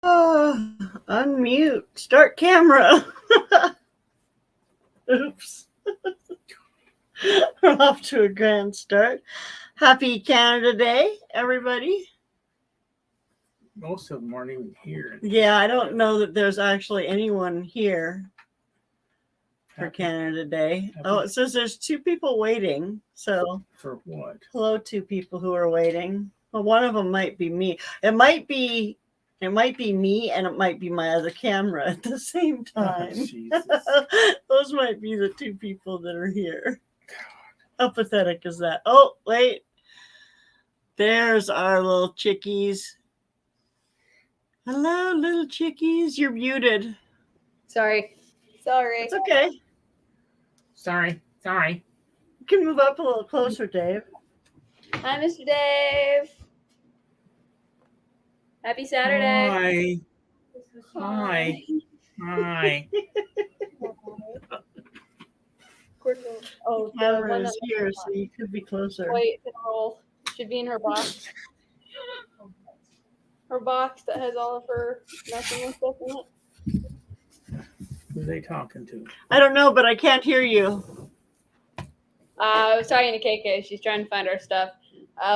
Unmute. Start camera. Oops. We're off to a grand start. Happy Canada Day, everybody. Most of them aren't even here. Yeah, I don't know that there's actually anyone here for Canada Day. Oh, it says there's 2 people waiting. So for what? Hello, 2 people who are waiting. Well, one of them might be me. It might be me, and it might be my other camera at the same time. Oh, those might be the 2 people that are here. How pathetic is that? Oh, wait. There's our little chickies. Hello, little chickies. You're muted. Sorry. It's okay. Sorry. You can move up a little closer, Dave. Hi, Mr. Dave. Happy Saturday. Hi. Oh, the camera is here, so you could be closer. Wait, roll. Should be in her box. Her box that has all of her nothing and stuff in it. Who are they talking to? I don't know, but I can't hear you. I was talking to KK. She's trying to find our stuff.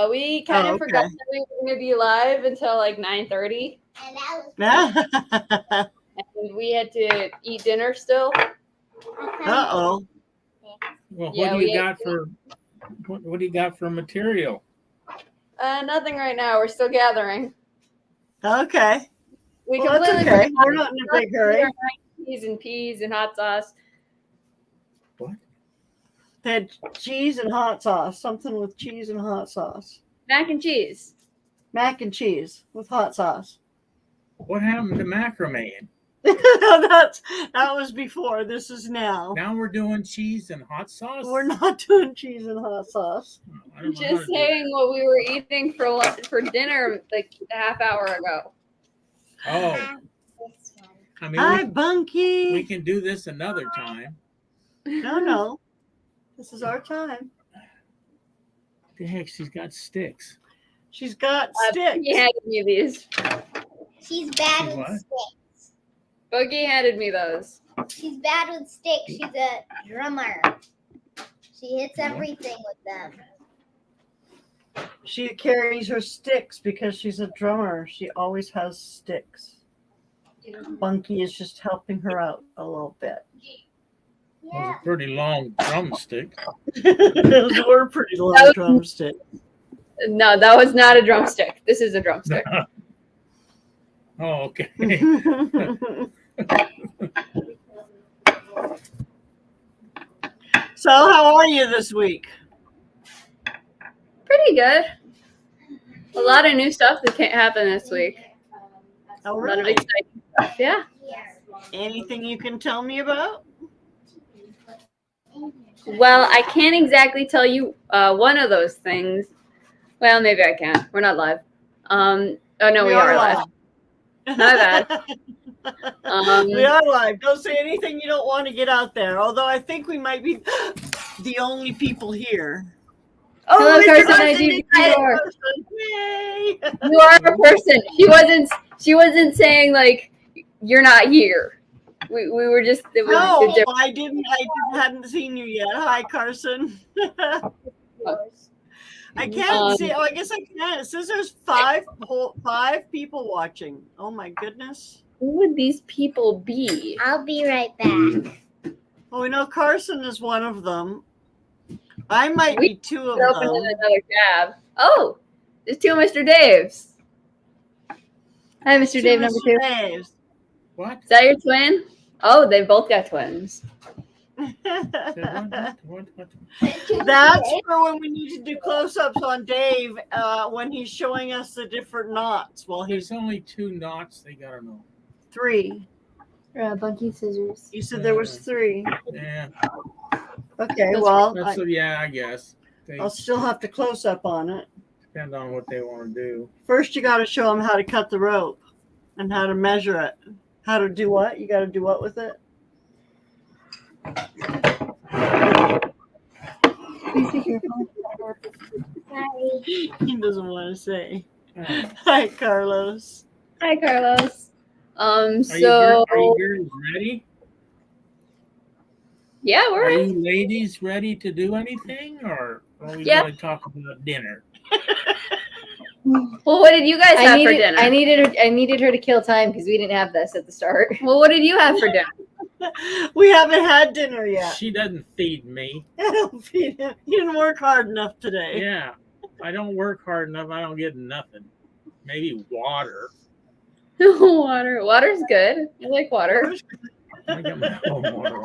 We kind of forgot that we were going to be live until like 9:30. And we had to eat dinner still. Uh-oh. Well, what do you got for material? Nothing right now. We're still gathering. Okay. We That's okay. We're not in a big hurry. Cheese and peas and hot sauce. What? They had cheese and hot sauce. Something with cheese and hot sauce. Mac and cheese. Mac and cheese with hot sauce. What happened to macrame? That was before. This is now. Now we're doing cheese and hot sauce? We're not doing cheese and hot sauce. I'm just saying what we were eating for dinner like a half hour ago. Oh. I mean, Hi, Bunky. We can do this another time. No. This is our time. The heck, she's got sticks. She's got sticks. He handed me these. She's bad with sticks. Boogie handed me those. She's bad with sticks. She's a drummer. She hits everything with them. She carries her sticks because she's a drummer. She always has sticks. Bunky is just helping her out a little bit. Yeah. It was a pretty long drumstick. Those were pretty long drumsticks. No, that was not a drumstick. This is a drumstick. Oh, okay. So, how are you this week? Pretty good. A lot of new stuff that can't happen this week. Oh, really? A lot of exciting stuff. Yeah. Anything you can tell me about? Well, I can't exactly tell you one of those things. Well, maybe I can. We're not live. Oh no, we are live. My bad. We are live. Don't say anything you don't want to get out there. Although I think we might be the only people here. Oh, hello, Carson. Yay! You are a person. She wasn't saying like you're not here. We were just. It was I hadn't seen you yet. Hi, Carson. I can't see. Oh, I guess I can. It says there's 5 people watching. Oh my goodness. Who would these people be? I'll be right back. Well, we know Carson is one of them. I might be 2 of them. Open another tab. Oh, there's 2 Mr. Daves. Hi, Mr. Dave number 2. Daves. What? Is that your twin? Oh, they both got twins. What? That's for when we need to do close-ups on Dave when he's showing us the different knots. Well, There's only 2 knots they gotta know. 3. Bunky scissors. You said there was 3. Yeah. Okay, well, I guess. I'll still have to close up on it. Depends on what they want to do. First, you got to show them how to cut the rope and how to measure it. How to do what? You got to do what with it? Sorry. He doesn't want to say. Hi, Carlos. Hi, Carlos. Are you girls ready? Yeah, we're Are ready. you ladies ready to do anything, or are we Yeah. going to talk about dinner? Well, what did you guys have for dinner? I needed her to kill time because we didn't have this at the start. Well, what did you have for dinner? We haven't had dinner yet. She doesn't feed me. I don't feed him. You didn't work hard enough today. Yeah, I don't work hard enough. I don't get nothing. Maybe water. Water. Water's good. I like water. I got my own water.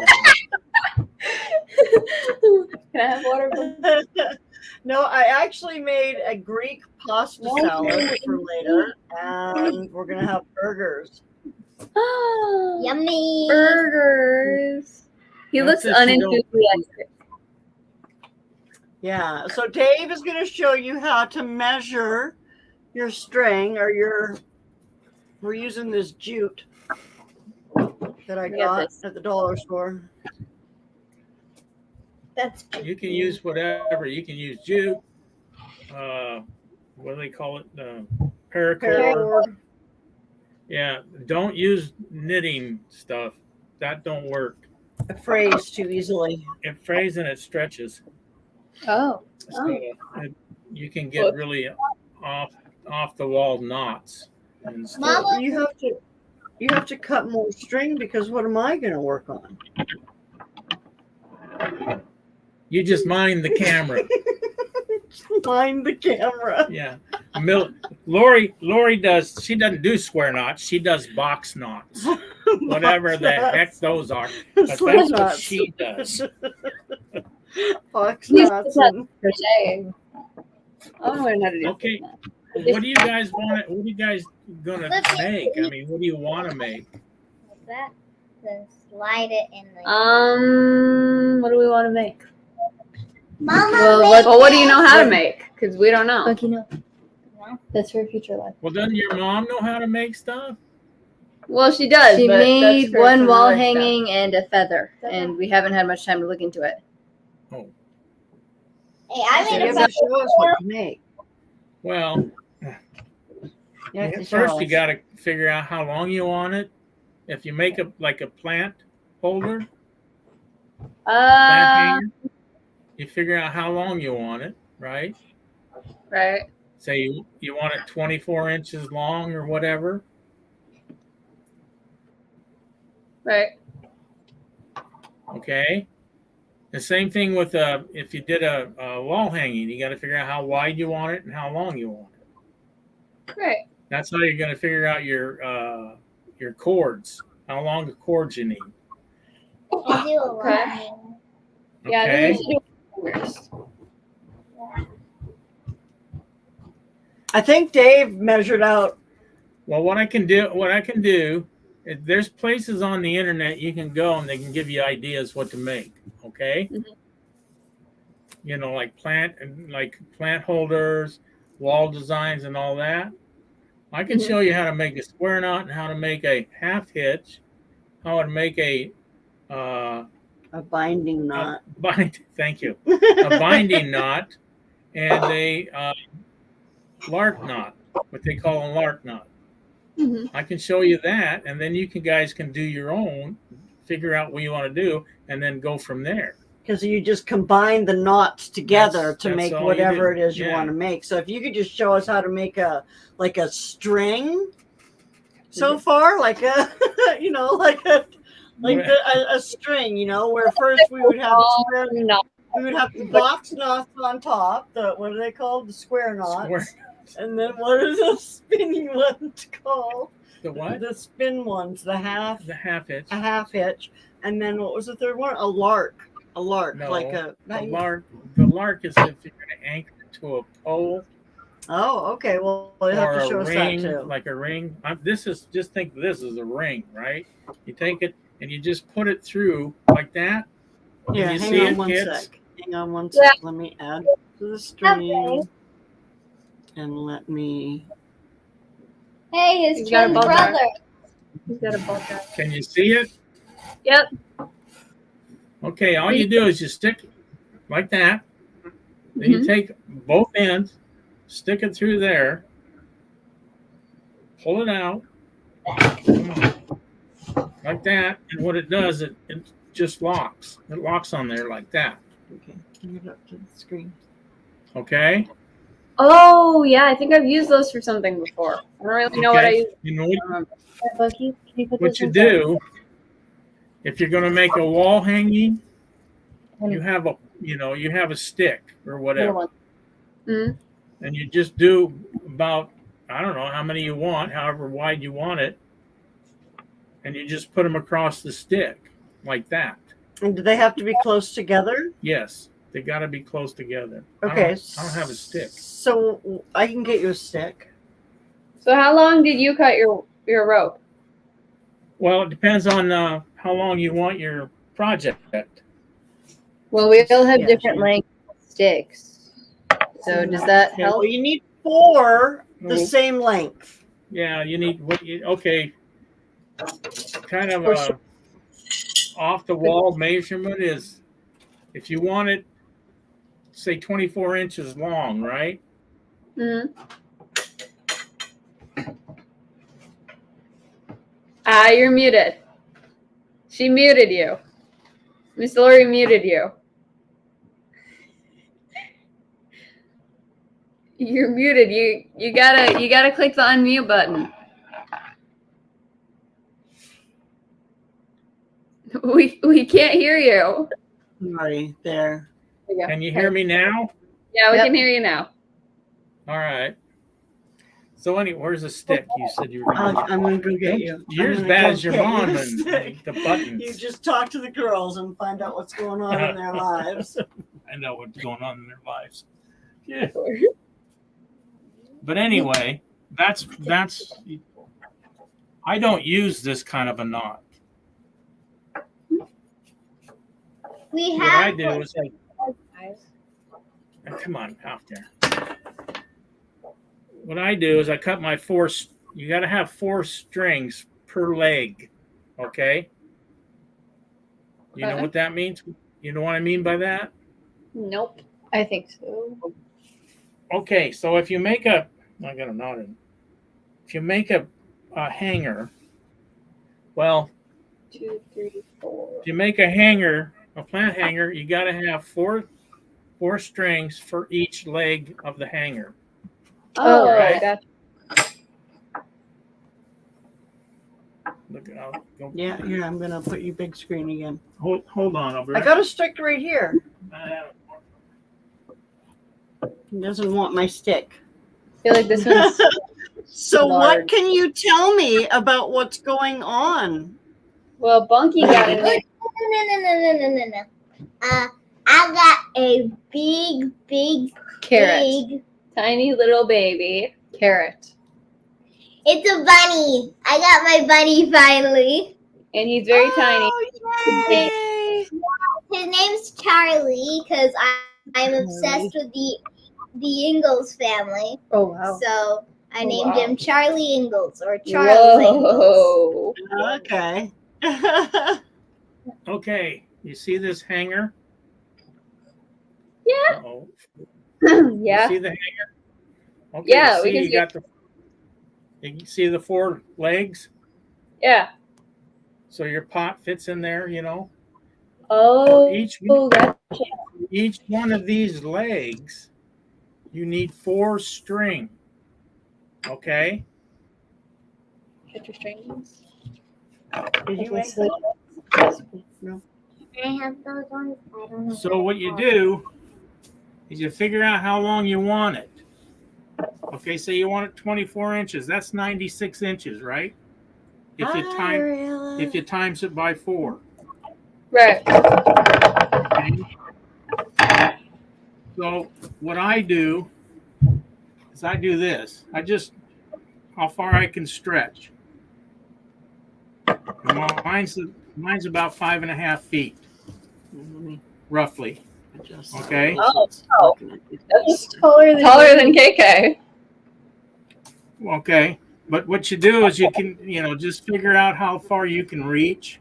Can I have water? No, I actually made a Greek pasta salad for later, and we're gonna have burgers. Oh, Yummy. burgers. He That's looks if you don't- unenthusiastic. Yeah. So Dave is gonna show you how to measure your string or your. We're using this jute that I got at the dollar store. That's You can use whatever. You can use jute. What do they call it? Paracord. Paracord. Yeah. Don't use knitting stuff. That don't work. It frays too easily. It frays and it stretches. Oh. So you can get really off the wall knots and stuff. Mama. You have to cut more string because what am I gonna work on? You just mind the camera. Mind the camera. Yeah. Lori does. She doesn't do square knots. She does box knots. Whatever the heck those are. But that's what she does. Box knots. Crocheting. I want to learn how to do Okay. What do you guys want? What are you guys gonna make? I mean, what do you want to make? that. Then slide it in the. What do we want to make? Mama. Well, what do you know how to make? Because we don't know. Monkey, no. That's her future life. Well, doesn't your mom know how to make stuff? Well, she does. She but made that's her one wall life stuff. hanging and a feather, and we haven't had much time to look into it. Oh, Hey, I So made you a have to show us what you make. well, You have to show first you us. got to figure out how long you want it. If you make a plant holder, plant hanger, you figure out how long you want it, right? Right. Say you want it 24 inches long or whatever. Right. Okay. The same thing with if you did a wall hanging, you got to figure out how wide you want it and how long you want it. Right. That's how you're going to figure out your cords, how long the cords you need. I do a lot. Okay. Yeah, I Okay. think we should do it first. I think Dave measured out. Well, what I can do, there's places on the internet you can go and they can give you ideas what to make. Okay. Mhm. You know, like plant holders, wall designs, and all that. I can Mhm. show you how to make a square knot and how to make a half hitch, how to make a A binding knot. Thank you. A binding knot and a lark knot, what they call a lark knot. Mhm. I can show you that, and then you guys can do your own, figure out what you want to do, and then go from there. Because you just combine the knots together to That's make all you whatever do. it is you Yeah. want to make. So if you could just show us how to make a string so far, like a a string, where first we would have the box knots on top. What are they called? The square knots. Square. And then what are the spinning ones called? The what? The spin ones, the half hitch. a half hitch. And then what was the third one? A lark. A lark. No, Like a the lark is if you're going to anchor it to a pole Oh, okay. Well, you have or to show a us that ring, too. like a ring. Just think this is a ring, right? You take it and you just put it through like that. Yeah, you hang see on it, one kids? sec. Hang on one sec. Let me add to the stream. And let me. Hey, his He's got a twin bow tie. brother. He's got a bow tie. Can you see it? Yep. Okay, all you do is you stick like that. Then you take both ends, stick it through there, pull it out, back. Like that. And what it does, it just locks. It locks on there like that. Okay, bring it up to the screen. Okay. Oh yeah, I think I've used those for something before. I don't really know what I use. You know I don't remember. Bucky, can you put what this you inside? do if you're going to make a wall hanging, you have a stick or Little whatever, one. Mm. and you just do about, I don't know how many you want, however wide you want it, and you just put them across the stick like that. And do they have to be close together? Yes, they got to be close together. Okay. I don't have a stick. So I can get you a stick. So how long did you cut your rope? Well, it depends on how long you want your project. Well, we all have Yeah, different sure. length sticks. So does that Okay, help? well, you need 4 the Mhm. same length. Yeah, you need okay. Kind of off the wall measurement is if you want it, say 24 inches long, right? Mm. You're muted. She muted you. Miss Lori muted you. You're muted. You gotta click the unmute button. We can't hear you. Right there. There you go. Can you hear me now? Yeah, we Yep. can hear you now. All right. So anyway, where's the stick? You said you were going to I'm going to go get you. You're as I'm bad gonna as your go get mom you a and stick. the buttons. You just talk to the girls and find out what's going on in their lives. I know what's going on in their lives. Yeah. But anyway, that's I don't use this kind of a knot. We What I have do is come on out there. What I do is I cut my 4. You got to have 4 strings per leg. Okay. You know what that means? You know what I mean by that? Nope. I think so. Okay, so if you make I got a knot in. If you make a hanger, well, 2, 3, 4. if you make a hanger, a plant hanger, you got to have 4 strings for each leg of the hanger. Oh, right. gotcha. Look, I'll go. Yeah, here, I'm going to put you big screen again. Hold on, I'll be I right got a stick right here. back. He doesn't want my stick. I feel like this one's So what large. can you tell me about what's going on? Well, Bunky got in there. no. I got a big, carrot. Tiny little baby. Carrot. It's a bunny. I got my bunny finally. And he's very tiny. Yay! His name's Charlie because I'm obsessed with the Ingalls family. Oh wow. So I Oh, named wow. him Charlie Ingalls or Charles Ingalls. Whoa. Okay. Okay, you see this hanger? Yeah. Uh-oh. Yeah. You see the hanger? Okay, Yeah, we see, can you see got you see the 4 legs? Yeah. So your pot fits in there, Oh. Each Gotcha. each one of these legs, you need 4 string. Okay? Get your strings. Did you make Sleep. No. I have those ones. I don't know. So what you do is you figure out how long you want it. Okay, so you want it 24 inches. That's 96 inches, right? If you times it by 4. Right. Okay? So what I do is I do this. How far I can stretch. Mine's about 5.5 feet, roughly. Okay. Oh, That's taller Taller than KK. Okay. But what you do is you can, just figure out how far you can reach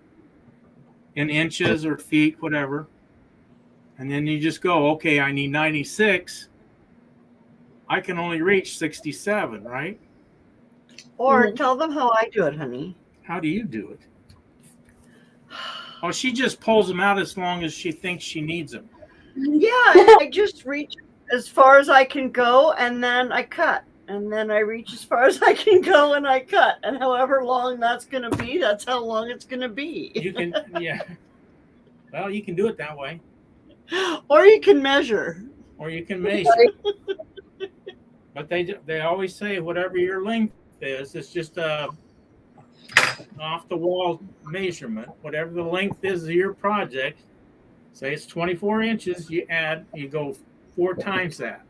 in inches or feet, whatever. And then you just go, okay, I need 96. I can only reach 67, right? Or tell them how I do it, honey. How do you do it? Oh, she just pulls them out as long as she thinks she needs them. Yeah, I just reach as far as I can go, and then I cut. And then I reach as far as I can go, and I cut. And however long that's going to be, that's how long it's going to be. You can, yeah. Well, you can do it that way. Or you can measure. Or you can measure. But they always say whatever your length is, it's just a off the wall measurement. Whatever the length is of your project, say it's 24 inches, you go 4 times that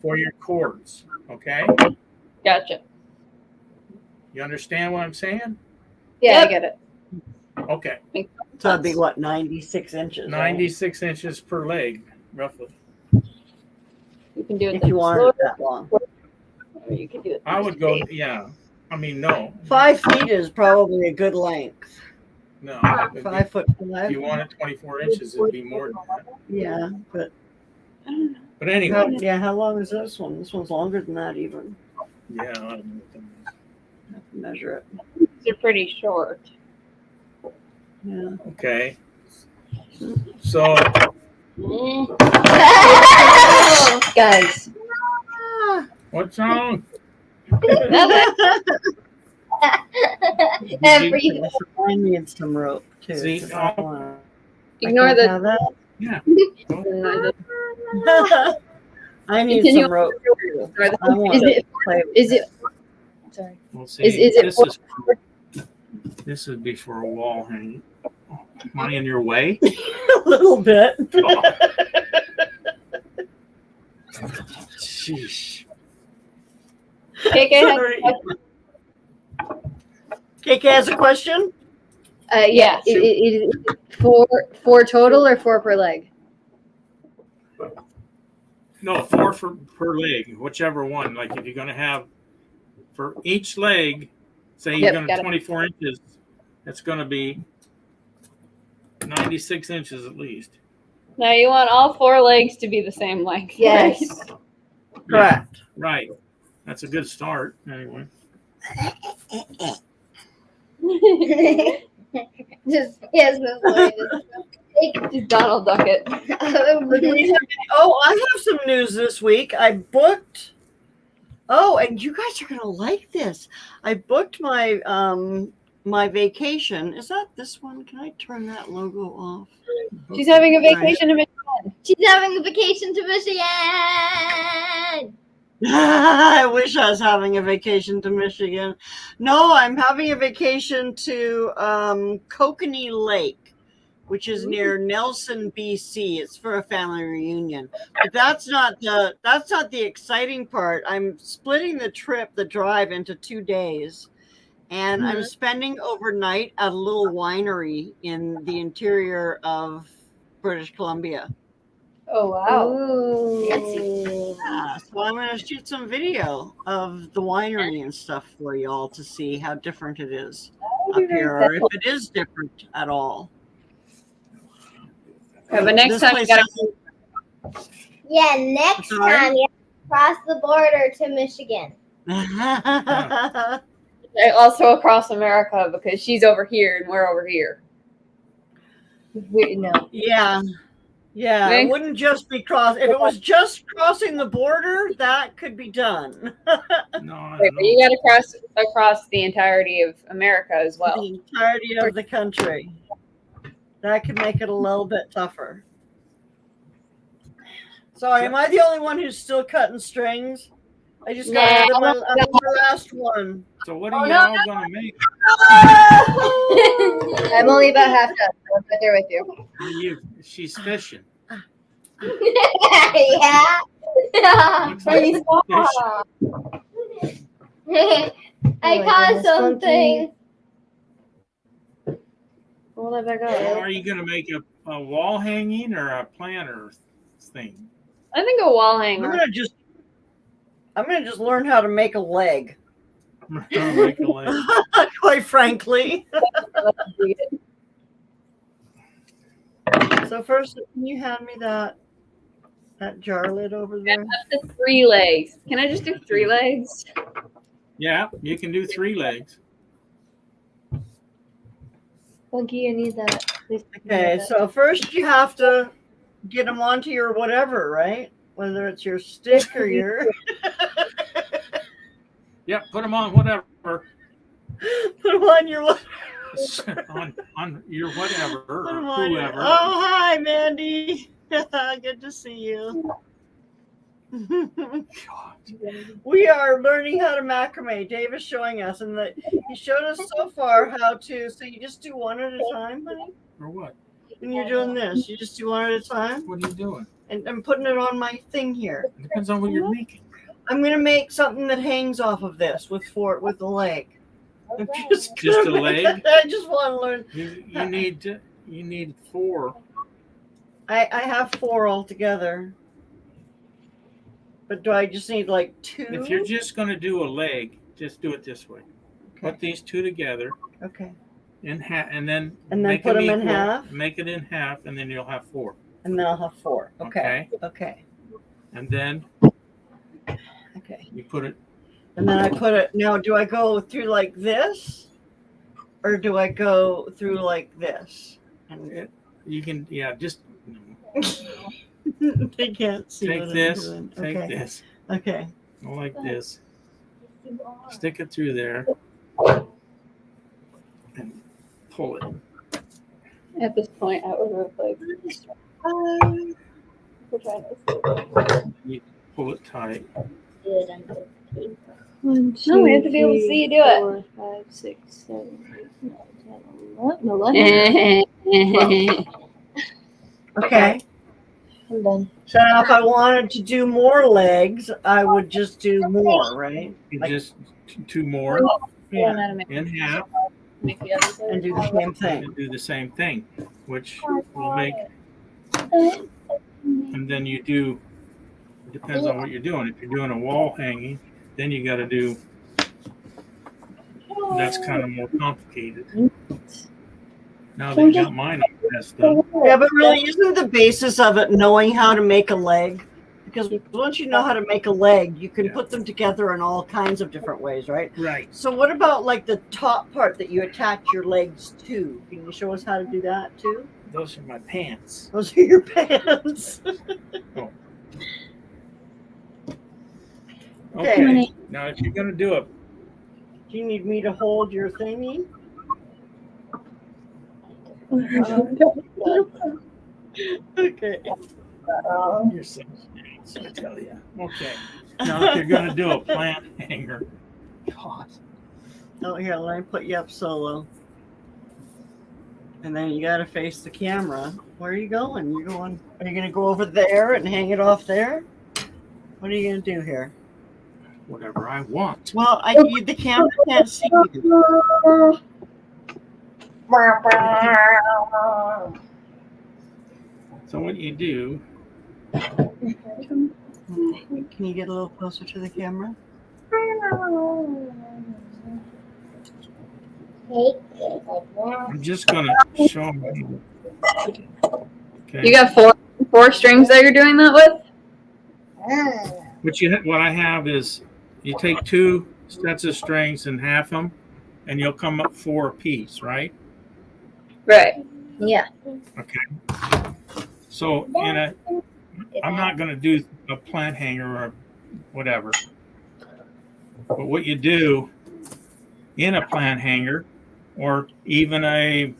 for your cords. Okay? Gotcha. You understand what I'm saying? Yeah, I get it. Okay. So that'd be what, 96 inches? 96 inches per leg, roughly. You can do it If you want it that long. or you can do it. I would go, yeah. I mean, no. 5 feet is probably a good length. No. 5 foot If 5. you wanted 24 inches, it'd be more than that. Yeah, but But anyway. how long is this one? This one's longer than that even. Yeah. I don't know what that means. I have to measure it. They're pretty short. Yeah. Okay. So Guys. what's wrong? Every I need some rope too. See, 'cause I wanna- Ignore I can't have that. Yeah. I need Continue. some rope too. I want Is to it- play with is it? Sorry. We'll see. Is it This would be for a wall hanging. Am I in your way? a little bit. Oh. Sheesh. KK has a question. Yeah. Shoot. Is it four total or 4 per leg? No, 4 per leg, whichever one. Like if you're going to have for each leg, say you're Yep, going got to it. 24 inches, it's going to be 96 inches at least. Now you want all 4 legs to be the same length. Yes. Correct. Right. That's a good start, anyway. Just yes, Miss Lori, Just Donald Ducket. Oh, I have some news this week. I booked. Oh, and you guys are gonna like this. I booked my my vacation. Is that this one? Can I turn that logo off? She's having a vacation in Michigan. She's having a vacation to Michigan. I wish I was having a vacation to Michigan. No, I'm having a vacation to Kokanee Lake, which is near Nelson, BC. It's for a family reunion. But that's not the exciting part. I'm splitting the drive into 2 days. And I'm spending overnight at a little winery in the interior of British Columbia. Oh wow. Yeah, so I'm going to shoot some video of the winery and stuff for y'all to see how different it is up here, or if it is different at all. Okay, but next This time you place gotta Yeah, next Sorry? time you have to cross the border to Michigan. has- also across America because she's over here and we're over here. No. Yeah. Yeah, it Thanks. wouldn't just be if it was just crossing the border, that could be done. No, I Wait, don't but you know. gotta cross across the entirety of America as well. The entirety of the country. That could make it a little bit tougher. Sorry, am I the only one who's still cutting strings? I just got out of my last one. So what are y'all going to make? I'm only about half done. So I'm right there with you. She's fishing. Yeah. Looks like fish. I caught something. Pull that back So up. are you going to make a wall hanging or a planter thing? I think a wall I'm hanger. gonna just learn how to make a leg. Make a leg. Quite frankly. So first, can you hand me that jar lid over there? The 3 legs. Can I just do 3 legs? Yeah, you can do 3 legs. Funky, I need that. Please give me Okay, that. so first you have to get them onto your whatever, right? Whether it's your stick or your Yep, put them on whatever. put them on your on your whatever put 'em or on your- whoever. Oh, hi, Mandy. Good to see you. We are learning how to macrame. Dave is showing us, and he showed us so far how to. So you just do one at a time, honey. Or what? When you're doing this, you just do one at a time. What are you doing? And I'm putting it on my thing here. It depends on what you're making. I'm gonna make something that hangs off of this with the leg. I'm Just a leg? I just want to learn. You need 4. I have 4 altogether. But do I just need like 2? If you're just going to do a leg, just do it this way. Okay. Put these 2 together Okay. in half, and then put them in half. Make it in half, and then you'll have 4. And then I'll have 4. Okay. Okay. And then Okay. you put it. And then I put it. Now, do I go through like this, or do I go through like this? And You can, just they can't see. take what I'm this. doing. Take Okay. this. Okay. Go like this. Stick it through there. And pull it. At this point, I would have like. You pull it tight. One, No, we have to be able to see you do it. 4, 5, 6, 7, 8, 9, 10, 11. 11. Okay. I'm done. So now if I wanted to do more legs, I would just do more, right? You Like- just 2 more Yeah. in half. Make the other side. And do the same thing. And do the same thing, which will make. And then you do. It depends on what you're doing. If you're doing a wall hanging, then you got to do. That's kind of more complicated. Now that you got mine all messed up. Yeah, but really, isn't the basis of it knowing how to make a leg? Because once you know how to make a leg, you can put them together in all kinds of different ways, right? Right. So what about like the top part that you attach your legs to? Can you show us how to do that too? Those are my pants. Those are your pants. Okay. Now, if you're going to do it, Do you need me to hold your thingy? Okay. you're so nice, I tell you. Okay. Now, if you're going to do a plant hanger, God. Oh, here, let me put you up solo. And then you got to face the camera. Where are you going? Are you going to go over there and hang it off there? What are you going to do here? Whatever I want. Well, the camera can't see you. So what you do, Can you get a little closer to the camera? I'm just going to show you. Okay. You got four strings that you're doing that with? What I have is you take 2 sets of strings and half them, and you'll come up 4 apiece, right? Right. Yeah. Okay. So I'm not going to do a plant hanger or whatever. But what you do in a plant hanger, or even a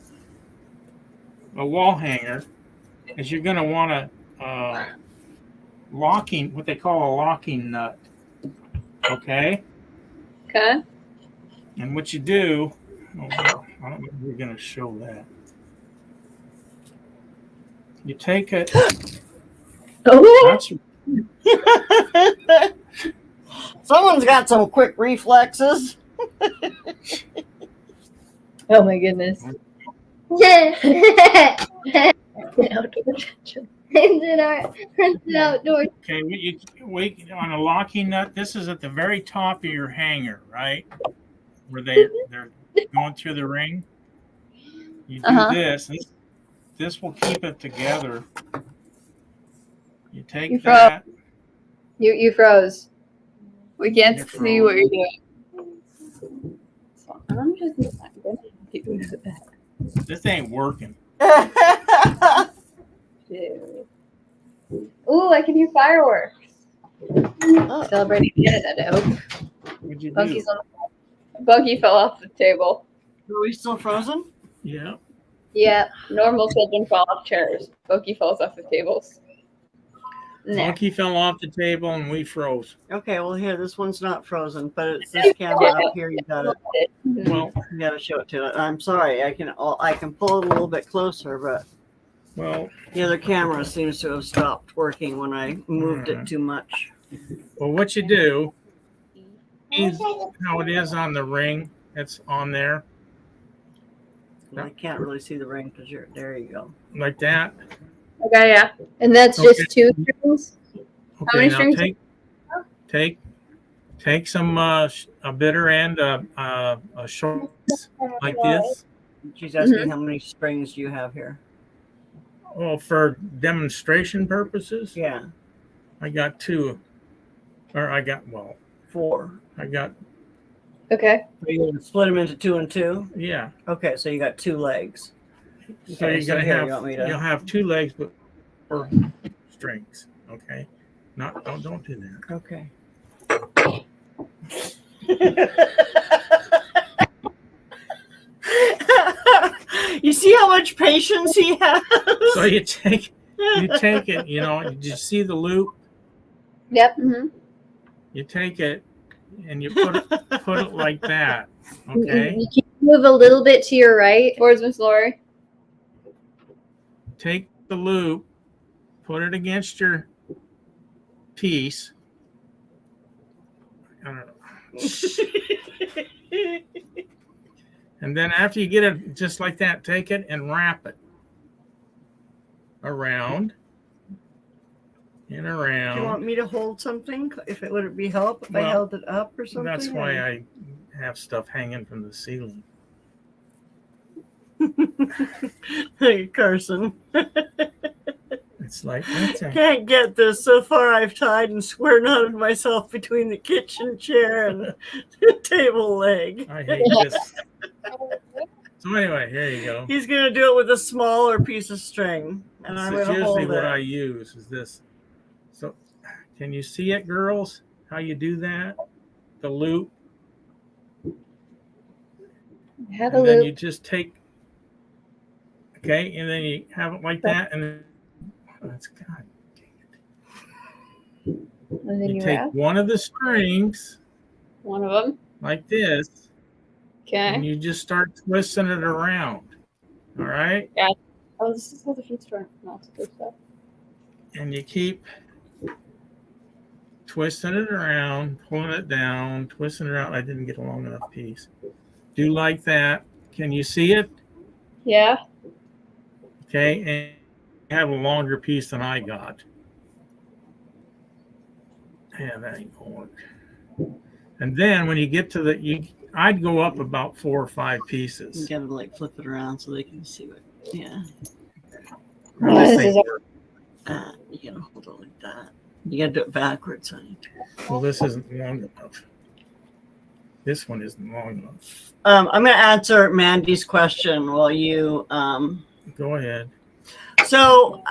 wall hanger, is you're going to want a what they call a locking nut. Okay. Okay. And what you do, I don't know if we're going to show that. You take it. Oh. That's, Someone's got some quick reflexes. Oh my goodness. It's outdoors. okay, on a locking nut, this is at the very top of your hanger, right? Where they're going through the ring. You do this. This will keep it together. You take You that. You froze. We can't You're see what you're doing. I'm just not gonna do that. This ain't working. Ooh, I can hear fireworks. Oh. Celebrating Canada, I hope. What'd you do? Buggy fell off the table. Are we still frozen? Yeah. Yeah, normal children fall off chairs. Buggy falls off the tables. Monkey fell off the table and we froze. Okay, well here, this one's not frozen, but it's this camera up here. You got it. Well, You got to show it to it. I'm sorry, I can pull it a little bit closer, but well, the other camera seems to have stopped working when I moved it too much. well, what you do is how it is on the ring. It's on there I can't really see the ring because you're there. You go. like that. Okay, yeah. And that's just 2 strings? Okay, many now strings? take some a bitter end, a short like this. She's asking how many strings do you have here? Well, for demonstration purposes, Yeah, I got 2, or 4. I got Okay. Are you gonna split them into 2 and 2? yeah. Okay, so you got 2 legs. So Okay, you're gonna here, have you want me to- you'll have 2 legs but 4 strings. Okay, don't do that. Okay. You see how much patience he has? So you take it. You know, you see the loop. Yep. Mm-hmm. You take it and you put it like that. Okay. You can move a little bit to your right towards Miss Lori. Take the loop, put it against your piece. I don't know. And then after you get it just like that, take it and wrap it around and around. Do you want me to hold something? Would it be help if I Well, held it up or something? That's why I have stuff hanging from the ceiling. Hey, Carson. It's like that's a, Can't get this. So far, I've tied and square knotted myself between the kitchen chair and the table leg. I hate this. So anyway, here you go. He's gonna do it with a smaller piece of string, and I'm This is gonna hold usually what I it. use is this. So can you see it, girls? How you do that? The loop. Have a And then loop. you just take, okay, and then you have it like that, and then that's God. And then You you take wrap one of the strings one of them. like this, and Okay. you just start twisting it around. All right, Oh, this is how the feet start. Not to do stuff. and you keep twisting it around, pulling it down, twisting it out. I didn't get a long enough piece. Do like that. Can you see it? Yeah. Okay, and you have a longer piece than I got. Yeah, that ain't gonna work. And then when you get to I'd go up about 4 or 5 You pieces. gotta like flip it around so they can see what. Yeah, This ain't work. you gotta hold it like that. You gotta do it backwards, honey. Well, this isn't long enough. This one isn't long enough. I'm gonna answer Mandy's question while you. Go ahead. So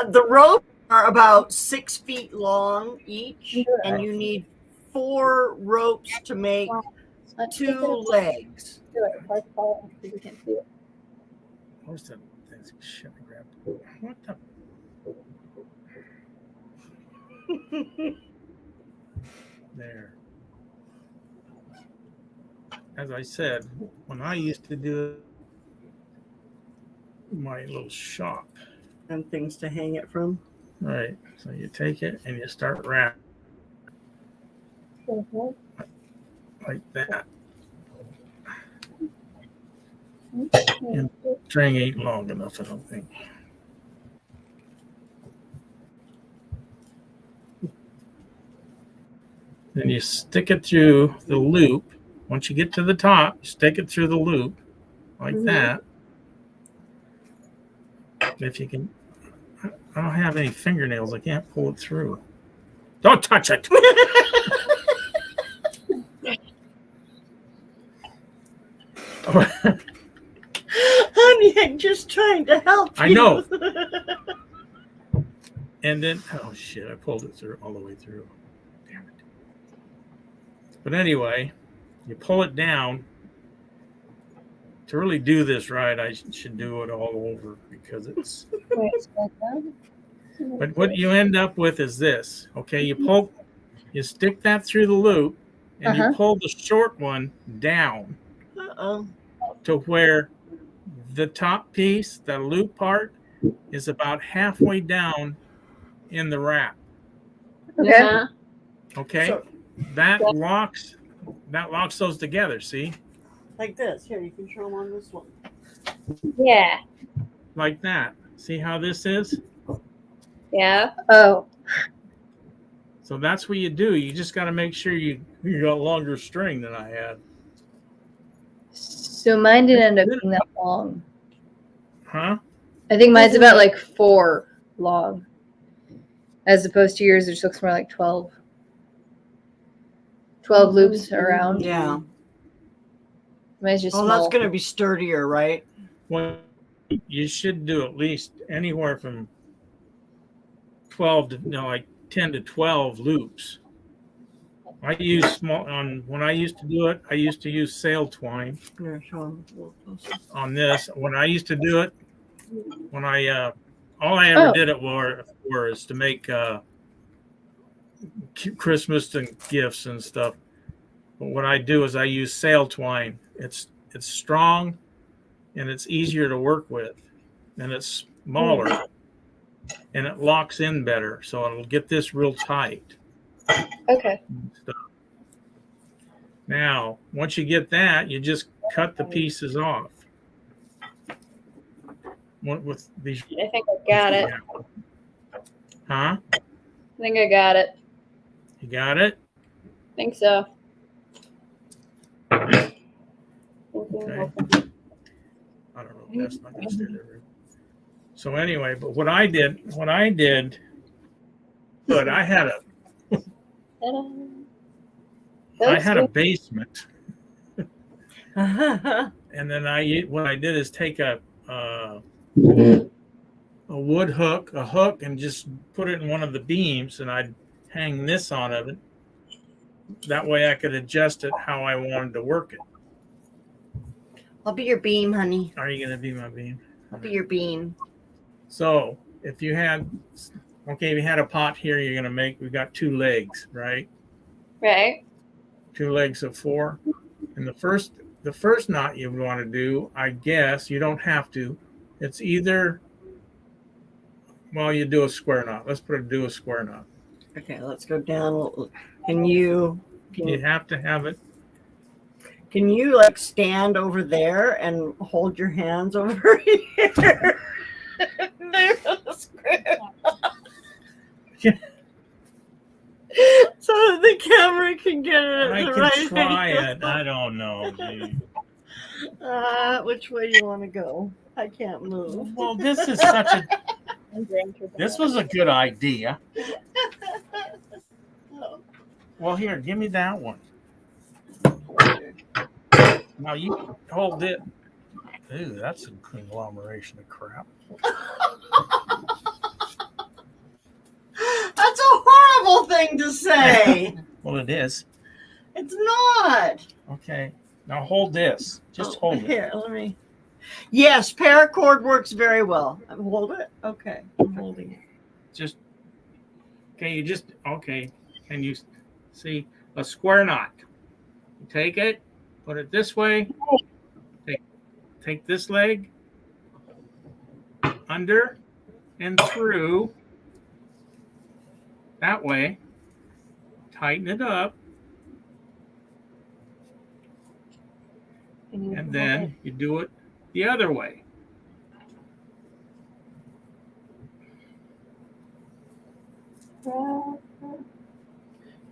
the ropes are about 6 feet long each, and you need 4 ropes to make 2 legs. Where's the things? Shit, I grabbed. What the? There. As I said, when I used to do my little shop, And things to hang it from. right? So you take it and you start wrapping like that. And string ain't long enough, I don't think. Then you stick it through the loop. Once you get to the top, stick it through the loop like that. If you can, I don't have any fingernails. I can't pull it through. Don't touch it. Honey, I'm just trying to help you. I know. And then, oh shit, I pulled it through all the way through. Damn it. But anyway, you pull it down. To really do this right, I should do it all over because it's. But what you end up with is this. Okay, you stick that through the loop, and you pull the short one down to where the top piece, the loop part, is about halfway down in the wrap. Okay. Okay, So- that locks those together. See, Like this. Here, you can show them on this one. Yeah. like that. See how this is? Yeah. Oh. So that's what you do. You just got to make sure you got longer string than I had. So mine didn't end up being that long. Huh? I think mine's about like 4 long. As opposed to yours, which looks more like 12. 12 loops around. Yeah. Mine's just Oh, small. that's going to be sturdier, right? Well, you should do at least anywhere from 12 to like 10 to 12 loops. I use when I used to do it, I used to use sail twine Here, show them a little closer. on this. When I used to do it, when I all I ever did it was to make Christmas and gifts and stuff. But what I do is I use sail twine. It's strong and it's easier to work with, and it's smaller and it locks in better, so it'll get this real tight. Okay. Now, once you get that, you just cut the pieces off. With these, I think I got it. huh? I think I got it. You got it? I think so. Okay. I don't know if that's not going to stay there. So anyway, but what I did, but I had a basement, and then what I did is take a wood hook, and just put it in one of the beams, and I'd hang this on it. That way I could adjust it how I wanted to work it. I'll be your beam, honey. Are you going to be my beam? I'll be your beam. So if you had a pot here, we got 2 legs, right? Right. 2 legs of 4. And the first knot you want to do, I guess, you don't have to. It's either, well, you do a square knot. Let's do a square knot. Okay, let's go down. Can you have to have it. Can you like stand over there and hold your hands over here? There's a square. Yeah. So that the camera can get it I at the can right try angle. it. I don't know, dude. Which way do you want to go? I can't move. Well, this was a good idea. Well, here, give me that one. Now you hold it. Ooh, that's a conglomeration of crap. That's a horrible thing to say. Well, it is. It's not. Okay. Now hold this. Just hold it. Here, let me. Yes, paracord works very well. Hold it. Okay, I'm holding it. Just okay. And you see a square knot. You take it, put it this way. Take this leg under and through that way. Tighten it up. And then you do it the other way.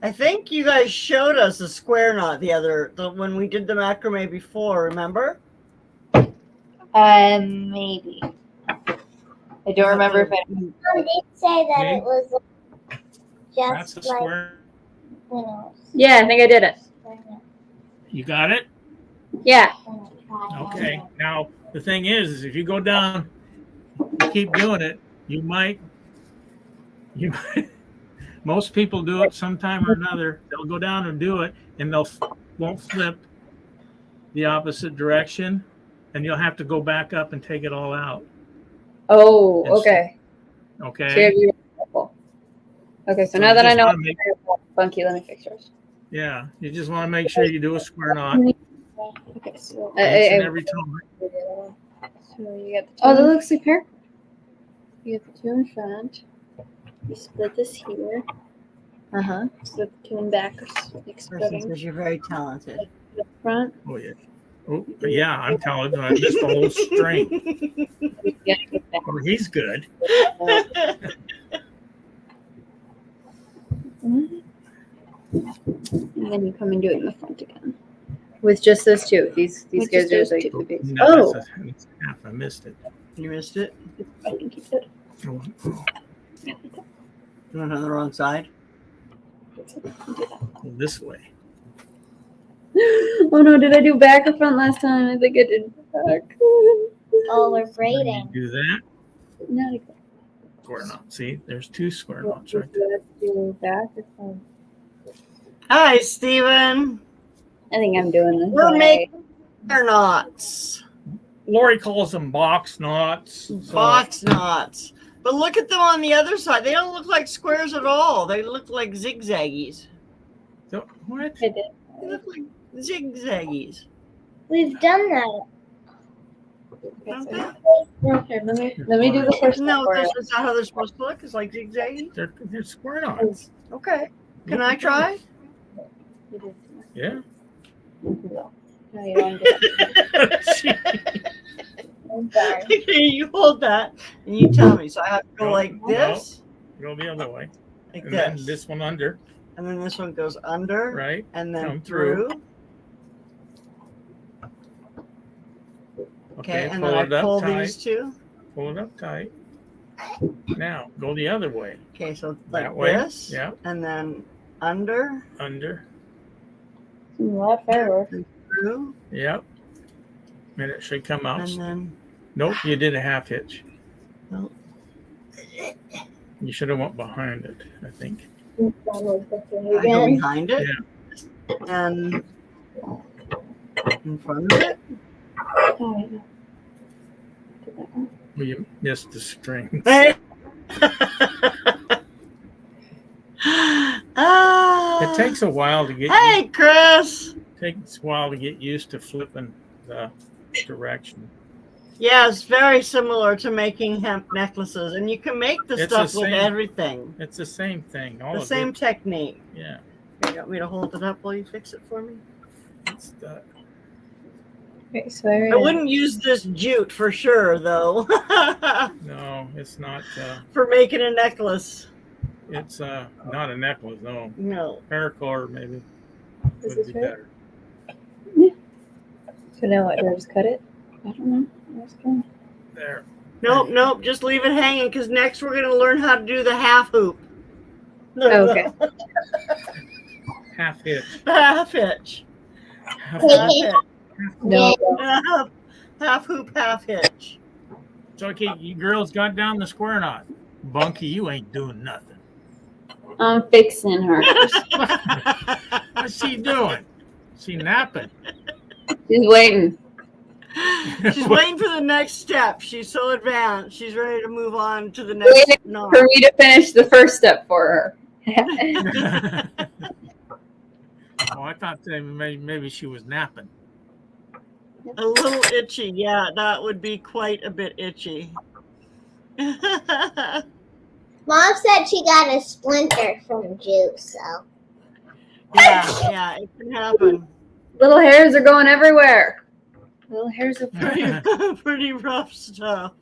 I think you guys showed us a square knot when we did the macrame before, remember? Maybe. I don't remember if I. Mom did say that Okay. it was That's just a like, square. Yeah, I think I did it. You got it? Yeah. Okay. Now the thing is if you go down, you keep doing it, you might. Most people do it sometime or another. They'll go down and do it, and won't flip the opposite direction, and you'll have to go back up and take it all out. Oh, okay. Okay. So you have to be careful. Okay, so now that I know funky, let me fix yours. Yeah, you just want to make sure you do a square knot. Okay, so, Each and every time. so you get the two. Oh, that looks like paracord. You get the two in front. You split this here. Split the two in back. Like splitting Because you're very talented. the front. Oh yeah. Oh yeah, I'm telling you, I missed the whole string. Yeah, get back. Oh, he's good. And then you come and do it in the front again. With just those two. These With guys just are those like two. the big. No, Oh, that's half. I missed it. You missed it? I think you did. Oh, You went on the wrong side? this way. oh no! Did I do back or front last time? I think I did back. Oh, we're Then braiding. you do that. Not exactly. Square knot. See, there's two square What knots did right there. you have to do back or front? Hi, Stephen. I think I'm doing this. We're way. making square knots. Lori calls them box knots. So Box knots. But look at them on the other side. They don't look like squares at all. They look like zigzaggies. what? I did. They look like zigzaggies. We've done that. Don't they? Okay, let me do the first No, one for you. is that how they're supposed to look? It's like zigzaggy? They're square knots. Okay. Can I try? You did. Yeah. No, you don't do it. I'm sorry. Okay, you hold that and you tell me. So I have to go No, like this, Go the other way. like And then this. this one under, And then this one goes under right? and then Come through. through. Okay, Okay, and pull then it I up pull tight. these two. Pull it up tight. Now go the other way. Okay, so like That way. this. Yeah. And then under, Under. A lot of fireworks. through, Yep. And it should come out. and then Nope, you did a half hitch. Nope. You should have went behind it, I think. I go behind it. And in front of it. Well, you missed the string. Hey. It takes a while to get. Hey, Chris. Takes a while to get used to flipping the direction. Yeah, it's very similar to making hemp necklaces, and you can make the It's stuff the with same. everything. It's the same thing. All The of same it. technique. Yeah. You want me to hold it up while you fix it for me? It's the, Okay, so I wouldn't use this jute for sure, though, no, it's not. for making a necklace. It's not a necklace. No, No. paracord maybe Is would this be right? better. So now what? Do I just cut it? I don't know. That's good. There. Nope. Just leave it hanging because next we're going to learn how to do the half hoop. Oh, okay. Half hitch. Half hitch. Half Half hitch. hitch. No. Half hoop, half hitch. It's okay. You girls got down the square knot. Bunky, you ain't doing nothing. I'm fixing her. What's she doing? She napping. She's waiting. She's waiting for the next step. She's so advanced. She's ready to move on to the next Waiting knot. for me to finish the first step for her. Oh, I thought that maybe she was napping. A little itchy. Yeah, that would be quite a bit itchy. Mom said she got a splinter from jute, so. Yeah, it can happen. Little hairs are going everywhere. Little hairs are Pretty rough stuff.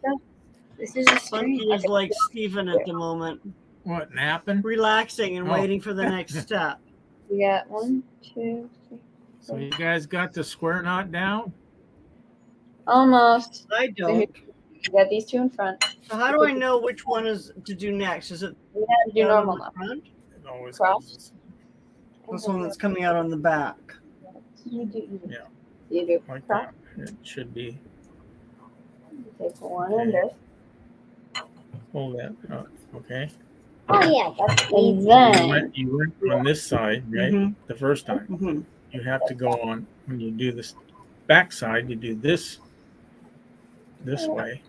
This is just Funky is like Stephen at the moment, What, napping? relaxing and Oh. waiting for the next step. We got 1, 2, 3. So you guys got the square knot down? Almost. I don't. We got these two in front. So how do I know which one is to do next? Is it We have to do down normal on the now. front? It always Cross. goes This one that's coming out on the back. You do. Yeah. You do. like Cross. that. It should be. Take one under. Hold that up. Okay. Oh yeah, that's And easy. then You went on this side, right? Mhm. The first time. Mm-hmm. You have to go on when you do this back side. You do this way,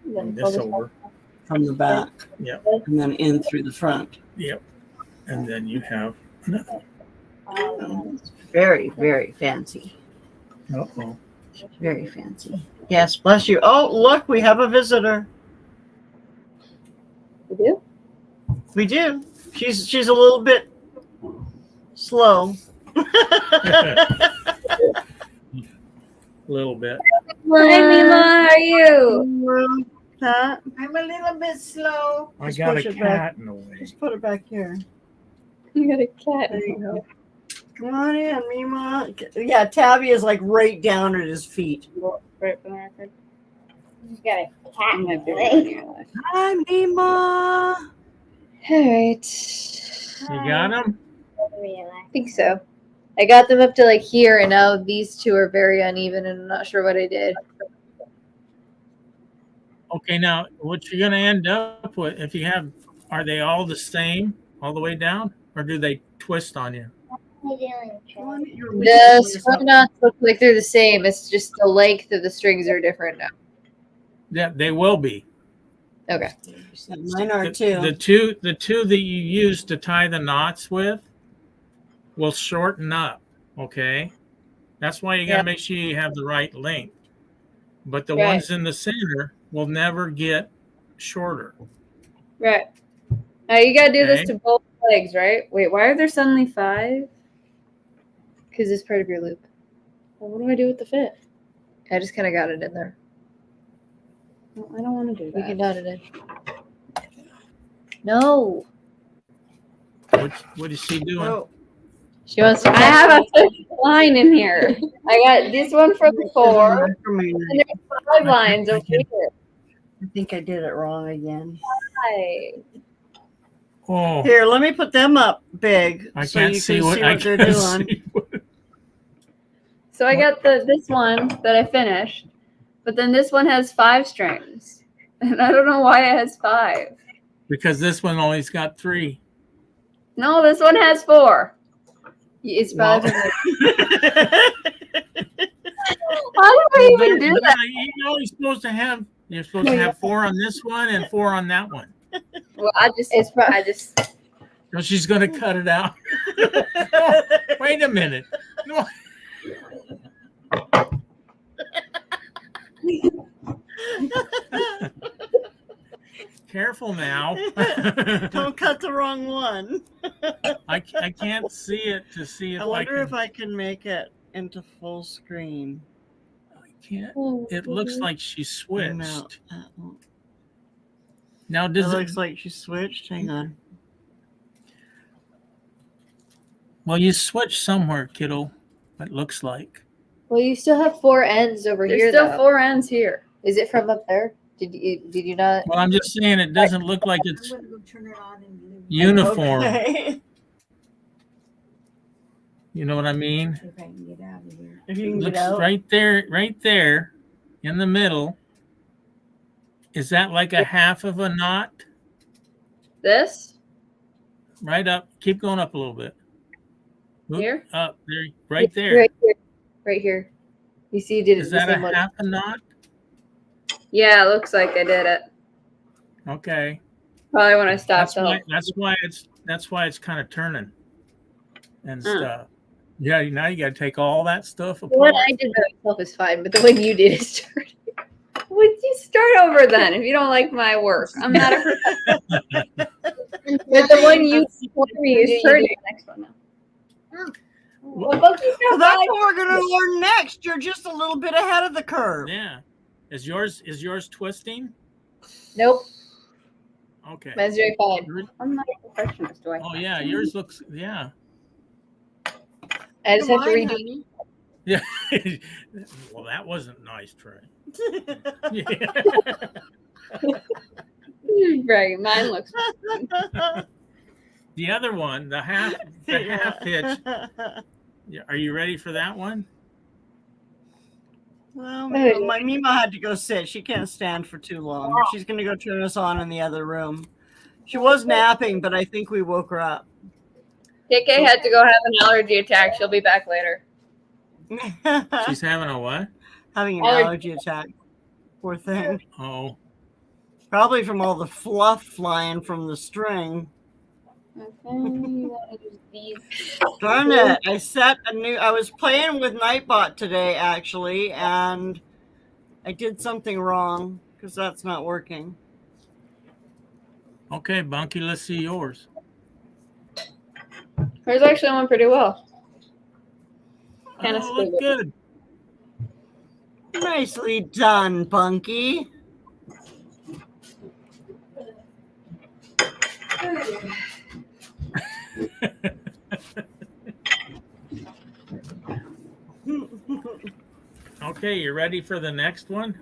and this over. From the back. Yep. And then in through the front. Yep. And then you have another. It's very, very fancy. Uh-oh. Very fancy. Yes, bless you. Oh, look, we have a visitor. we do. We do. She's a little bit slow. A little bit. Hi, Mima. How are you? Pat, I'm a little bit slow. I Just got a push it back. cat in the way. just put it back here. You got a cat. There you go. Come on in, Mima. Yeah, Tabby is like right down at his feet. Right for the record. You got a cat in Might be the right way. in your life. Hi, Mima. All right. You got him? I think so. I got them up to like here, and now these two are very uneven, and I'm not sure what I did. Okay, now what you're going to end up with, if you have, are they all the same all the way down, or do they twist on you? Come on, you're The missing scrub knots look like they're the same. It's just the length of the strings are different now. Yeah, they will be. Okay. yourself. Mine are too. The two that you use to tie the knots with will shorten up. Okay, that's why you got to make sure you have the right length. But the Right. ones in the center will never get shorter. Right. Now you gotta do this Okay. to both legs, right? Wait, why are there suddenly 5? Because it's part of your loop. Well, what do I do with the fit? I just kind of got it in there. No, I don't want to do You that. can dot it in. No. What is she doing? Oh, She wants to. I have a fifth line in here. I got this one for the 4, and there's 5 lines over here. I think I did it wrong again. 5. Oh, Here, let me put them up big I so can't you see can what see I what they're can't doing. see. So I got this one that I finished, but then this one has 5 strings, and I don't know why it has 5. Because this one only's got 3. No, this one has 4. It's probably. How do I even do that? You're always supposed to have. You're supposed to have 4 on this one and 4 on that one. Well, I just. No, she's going to cut it out. Wait a minute. No. Careful now. Don't cut the wrong one. I can't see it to see if I wonder if I can make it into full screen. I can't. It looks like she No, switched. that won't. Now It does it? looks like she switched. Hang on. Well, you switched somewhere, kiddo. It looks like. Well, you still have 4 ends over There's here, still though. 4 ends here. Is it from up there? Did you not? Well, I'm just saying it doesn't look like I'm it's going to go turn it on and leave. uniform. Okay. You know what I mean? If I can get out of here. If you can Looks get out. right there, in the middle. Is that like a half of a knot? This Right up. Keep going up a little bit. Oop, here. Up there, right there. Right here. Right here. You see, you did it Is the that a same way. half a knot? Yeah, it looks like I did it. Okay. Probably when I stopped. That's why it's kind of turning and stuff. Yeah, now you got to take all that stuff The apart. one I did by myself is fine, but the one you did is dirty. Would you start over then if you don't like my work? I'm not a professional. But the one you told me is turning. Next one now. Well, Bucky's Well, got that's 5. what we're going to learn next. You're just a little bit ahead of the curve. Yeah. Is yours twisting? Nope. Okay. Mine's very fine. I'm not a professional. Do I? Oh yeah, yours looks yeah. I just have to Mine, redo. honey. Yeah. Well, that wasn't nice, Trey. Yeah. Right, mine looks. The other one, the half hitch. Are you ready for that one? Well, Oh, my Mima had to go sit. She can't stand for too long. She's going to go turn us on in the other room. She was napping, but I think we woke her up. KK had to go have an allergy attack. She'll be back later. She's having a what? Having an allergy attack. Poor thing. Oh. Probably from all the fluff flying from the string. Darn it. I was playing with Nightbot today, actually, and I did something wrong because that's not working. Okay, Bunky, let's see yours. Hers actually went pretty well. Kind of look good. Nicely done, Bunky. Okay, you ready for the next one?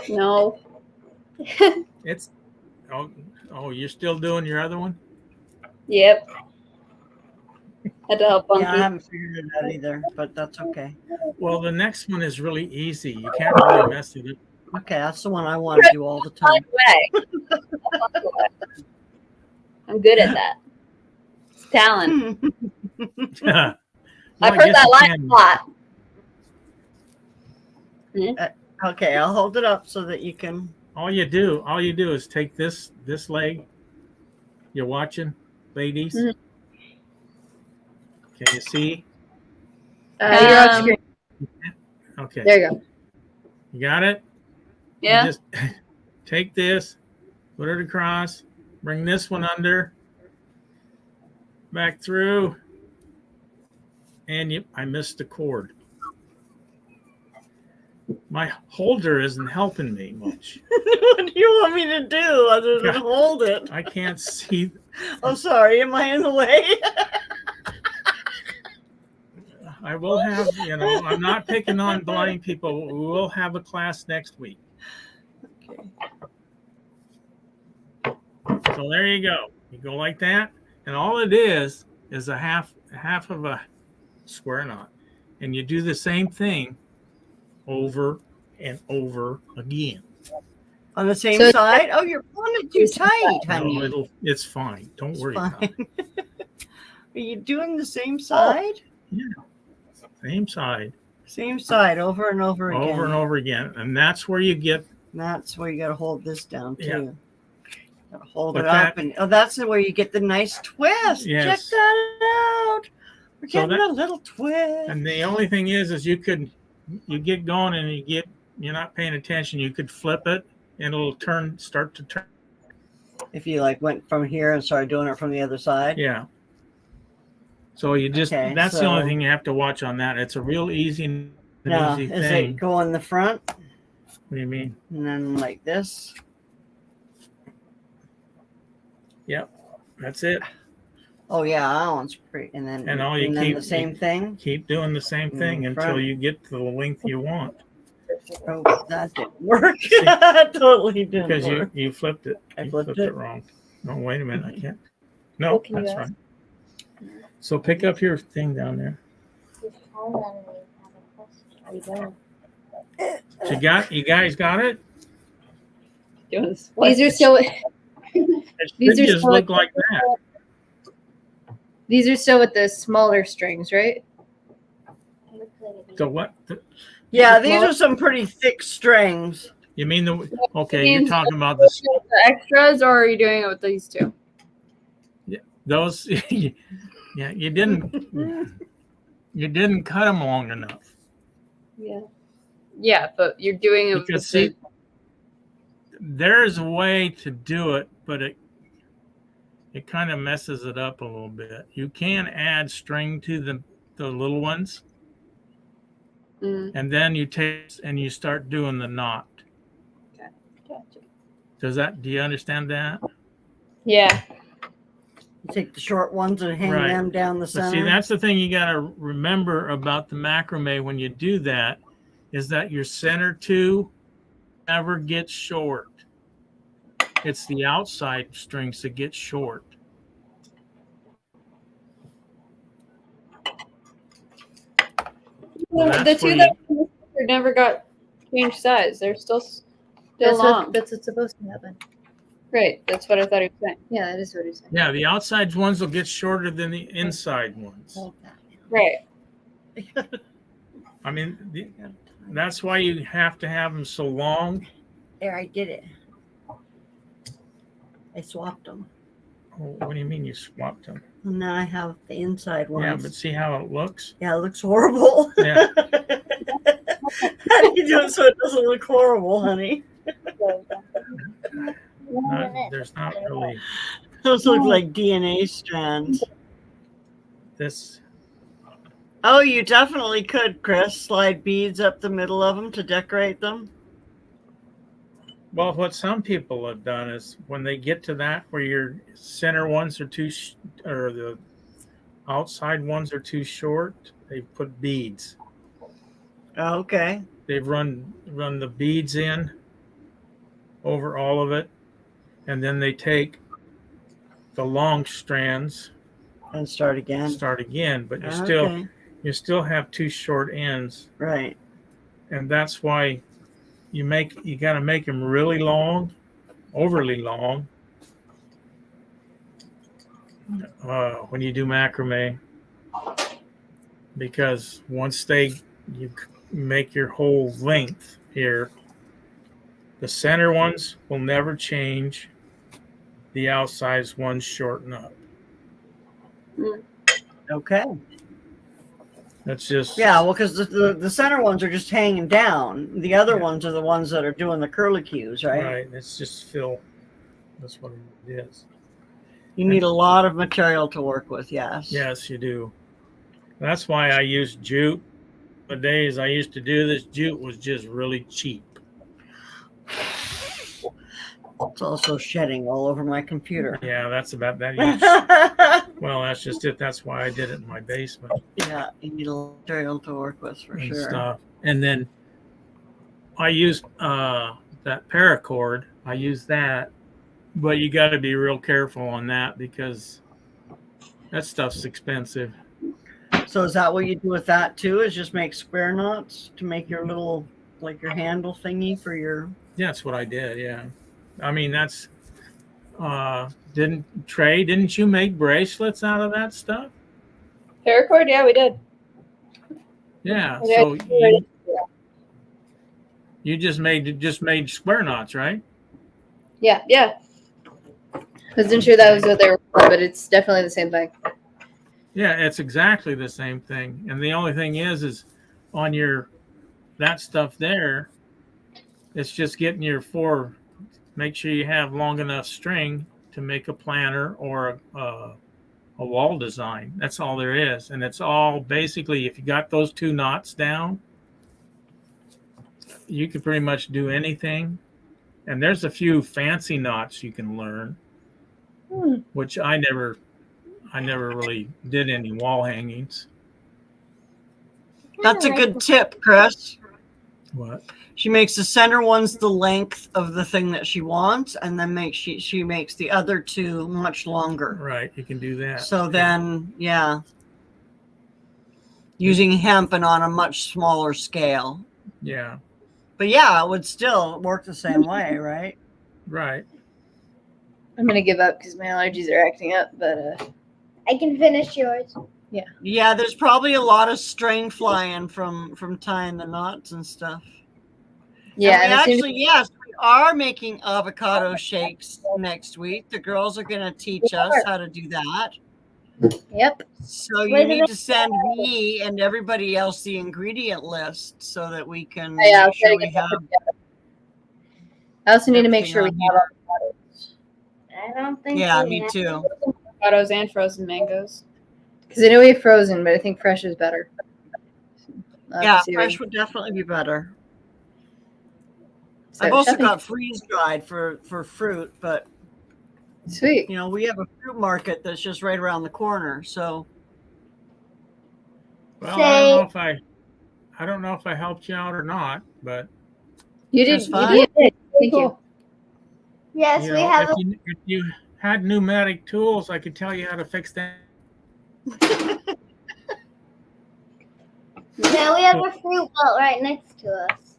No. It's you're still doing your other one? Yep. Had to help Bunky. Yeah, I haven't figured it out either, but that's okay. Well, the next one is really easy. You can't really mess with it. Okay, that's the one I want to do all the time. I'm good at that. It's talent. Well, I've I heard guess that you line can. a lot. Okay, I'll hold it up so that you can. All you do is take this leg. You're watching, ladies. Mhm. Can you see? you're on screen. Okay. There you go. You got it? Yeah. You just take this, put it across, bring this one under, back through, and I missed the cord. My holder isn't helping me much. What do you want me to do other than hold it? I can't see. Oh, sorry. Am I in the way? I will have, I'm not picking on blind people. We will have a class next week. Okay. So there you go. You go like that, and all it is a half of a square knot, and you do the same thing over and over again. On the same side? Oh, you're pulling it too tight, honey. No, it's fine. Don't worry about it. Are you doing the same side? Yeah. Same side. Same side over and over again. Over and over again. And that's where you get. That's where you got to hold this down, too. Yeah. Got to hold it up. That's where you get the nice twist. Yes. Check that out. We're getting a little twist. And the only thing is you get going and you're not paying attention. You could flip it and it'll start to turn. If you went from here and started doing it from the other side. Yeah. So that's the only thing you have to watch on that. It's a real easy thing. Is it go in the front? What do you mean? And then like this. Yep. That's it. Oh yeah, that one's pretty. And then the same thing. Keep doing the same thing until you get to the length you want. Oh, that didn't work. That totally didn't because work. you flipped it. I flipped it wrong. No, wait a minute. I can't. No, that's right. So pick up your thing down there. You guys got it? These are still. These are just look like that. These are still with the smaller strings, right? So what? Yeah, these are some pretty thick strings. You mean you're talking about the extras, or are you doing it with these two? Yeah, those. Yeah, you didn't cut them long enough. Yeah. Yeah, but you're doing it because with there's a way to do it, but it kind of messes it up a little bit. You can add string to the little ones, and then you take and you start doing the knot. Okay. Gotcha. Do you understand that? Yeah. You take the short ones and hang them down the center. But see, that's the thing you got to remember about the macrame when you do that, is that your center two never gets short. It's the outside strings that get short. Well, the two that never got changed size. They're still That's long. that's what's supposed to happen. Right. That's what I thought he was saying. Yeah, that is what he's saying. Yeah, the outside ones will get shorter than the inside ones. Right. I mean, that's why you have to have them so long. There, I did it. I swapped them. Oh, what do you mean you swapped them? And now I have the inside ones. Yeah, but see how it looks? Yeah, it looks horrible. Yeah. How do you do it so it doesn't look horrible, honey? There's not really Those look like DNA strands. this. Oh, you definitely could, Chris, slide beads up the middle of them to decorate them. Well, what some people have done is when they get to that where your center ones are or the outside ones are too short, they put beads. Oh, okay. They've run the beads in over all of it, and then they take the long strands And start again. but Okay. you still have two short ends, Right. and that's why you got to make them really long, overly long, when you do macrame, because once you make your whole length here, the center ones will never change. The outside ones shorten up. Okay. That's just Yeah, well, because the center ones are just hanging down. The other ones are the ones that are doing the curlicues, right? right. It's just fill. That's what it is. You need a lot of material to work with, yes. Yes, you do. That's why I use jute. The days I used to do this, jute was just really cheap. It's also shedding all over my computer. Yeah, that's about that. Well, that's just it. That's why I did it in my basement. Yeah, you need a lot of material to work with for and sure. stuff. And then I used that paracord. I use that, but you got to be real careful on that because that stuff's expensive. So is that what you do with that too? Is just make square knots to make your little, like your handle thingy for your... Yeah, that's what I did. Yeah. I mean, that's, didn't you make bracelets out of that stuff? Paracord? Yeah, we did. Yeah. Yeah, So you just made square knots, right? Yeah. I wasn't sure that was what they were for, but it's definitely the same thing. Yeah, it's exactly the same thing. And the only thing is on that stuff there, it's just getting make sure you have long enough string to make a planter or a wall design. That's all there is. And it's all basically, if you got those two knots down, you can pretty much do anything. And there's a few fancy knots you can learn, which I never really did any wall hangings. That's a good tip, Chris. What? She makes the center ones the length of the thing that she wants, and then she makes the other two much longer. Right, you can do that. So then, yeah, using hemp and on a much smaller scale. Yeah. But yeah, it would still work the same way, right? Right. I'm gonna give up because my allergies are acting up, but I can finish yours. Yeah, there's probably a lot of string flying from tying the knots and stuff. yeah. And And as soon as- actually, yes, we are making avocado shakes next week. The girls are going to teach us how to do that. Yep. So you need to send me and everybody else the ingredient list so that we can Yeah, I'll make try sure to we get that have. put together. I also need to make sure we everything have avocados. I don't think. Yeah, we me have- too. Avocados and frozen mangoes. Because I know we have frozen, but I think fresh is better. I'll have to Yeah, see what- fresh would definitely be better. so I've also shopping- got freeze dried for fruit, but Sweet. you know we have a fruit market that's just right around the corner. So Well, Say- I don't know if I helped you out or not, but You That's did. fine. You did. Thank you. Yes, you we know, have. if you had pneumatic tools, I could tell you how to fix that. Now we have a fruit belt right next to us.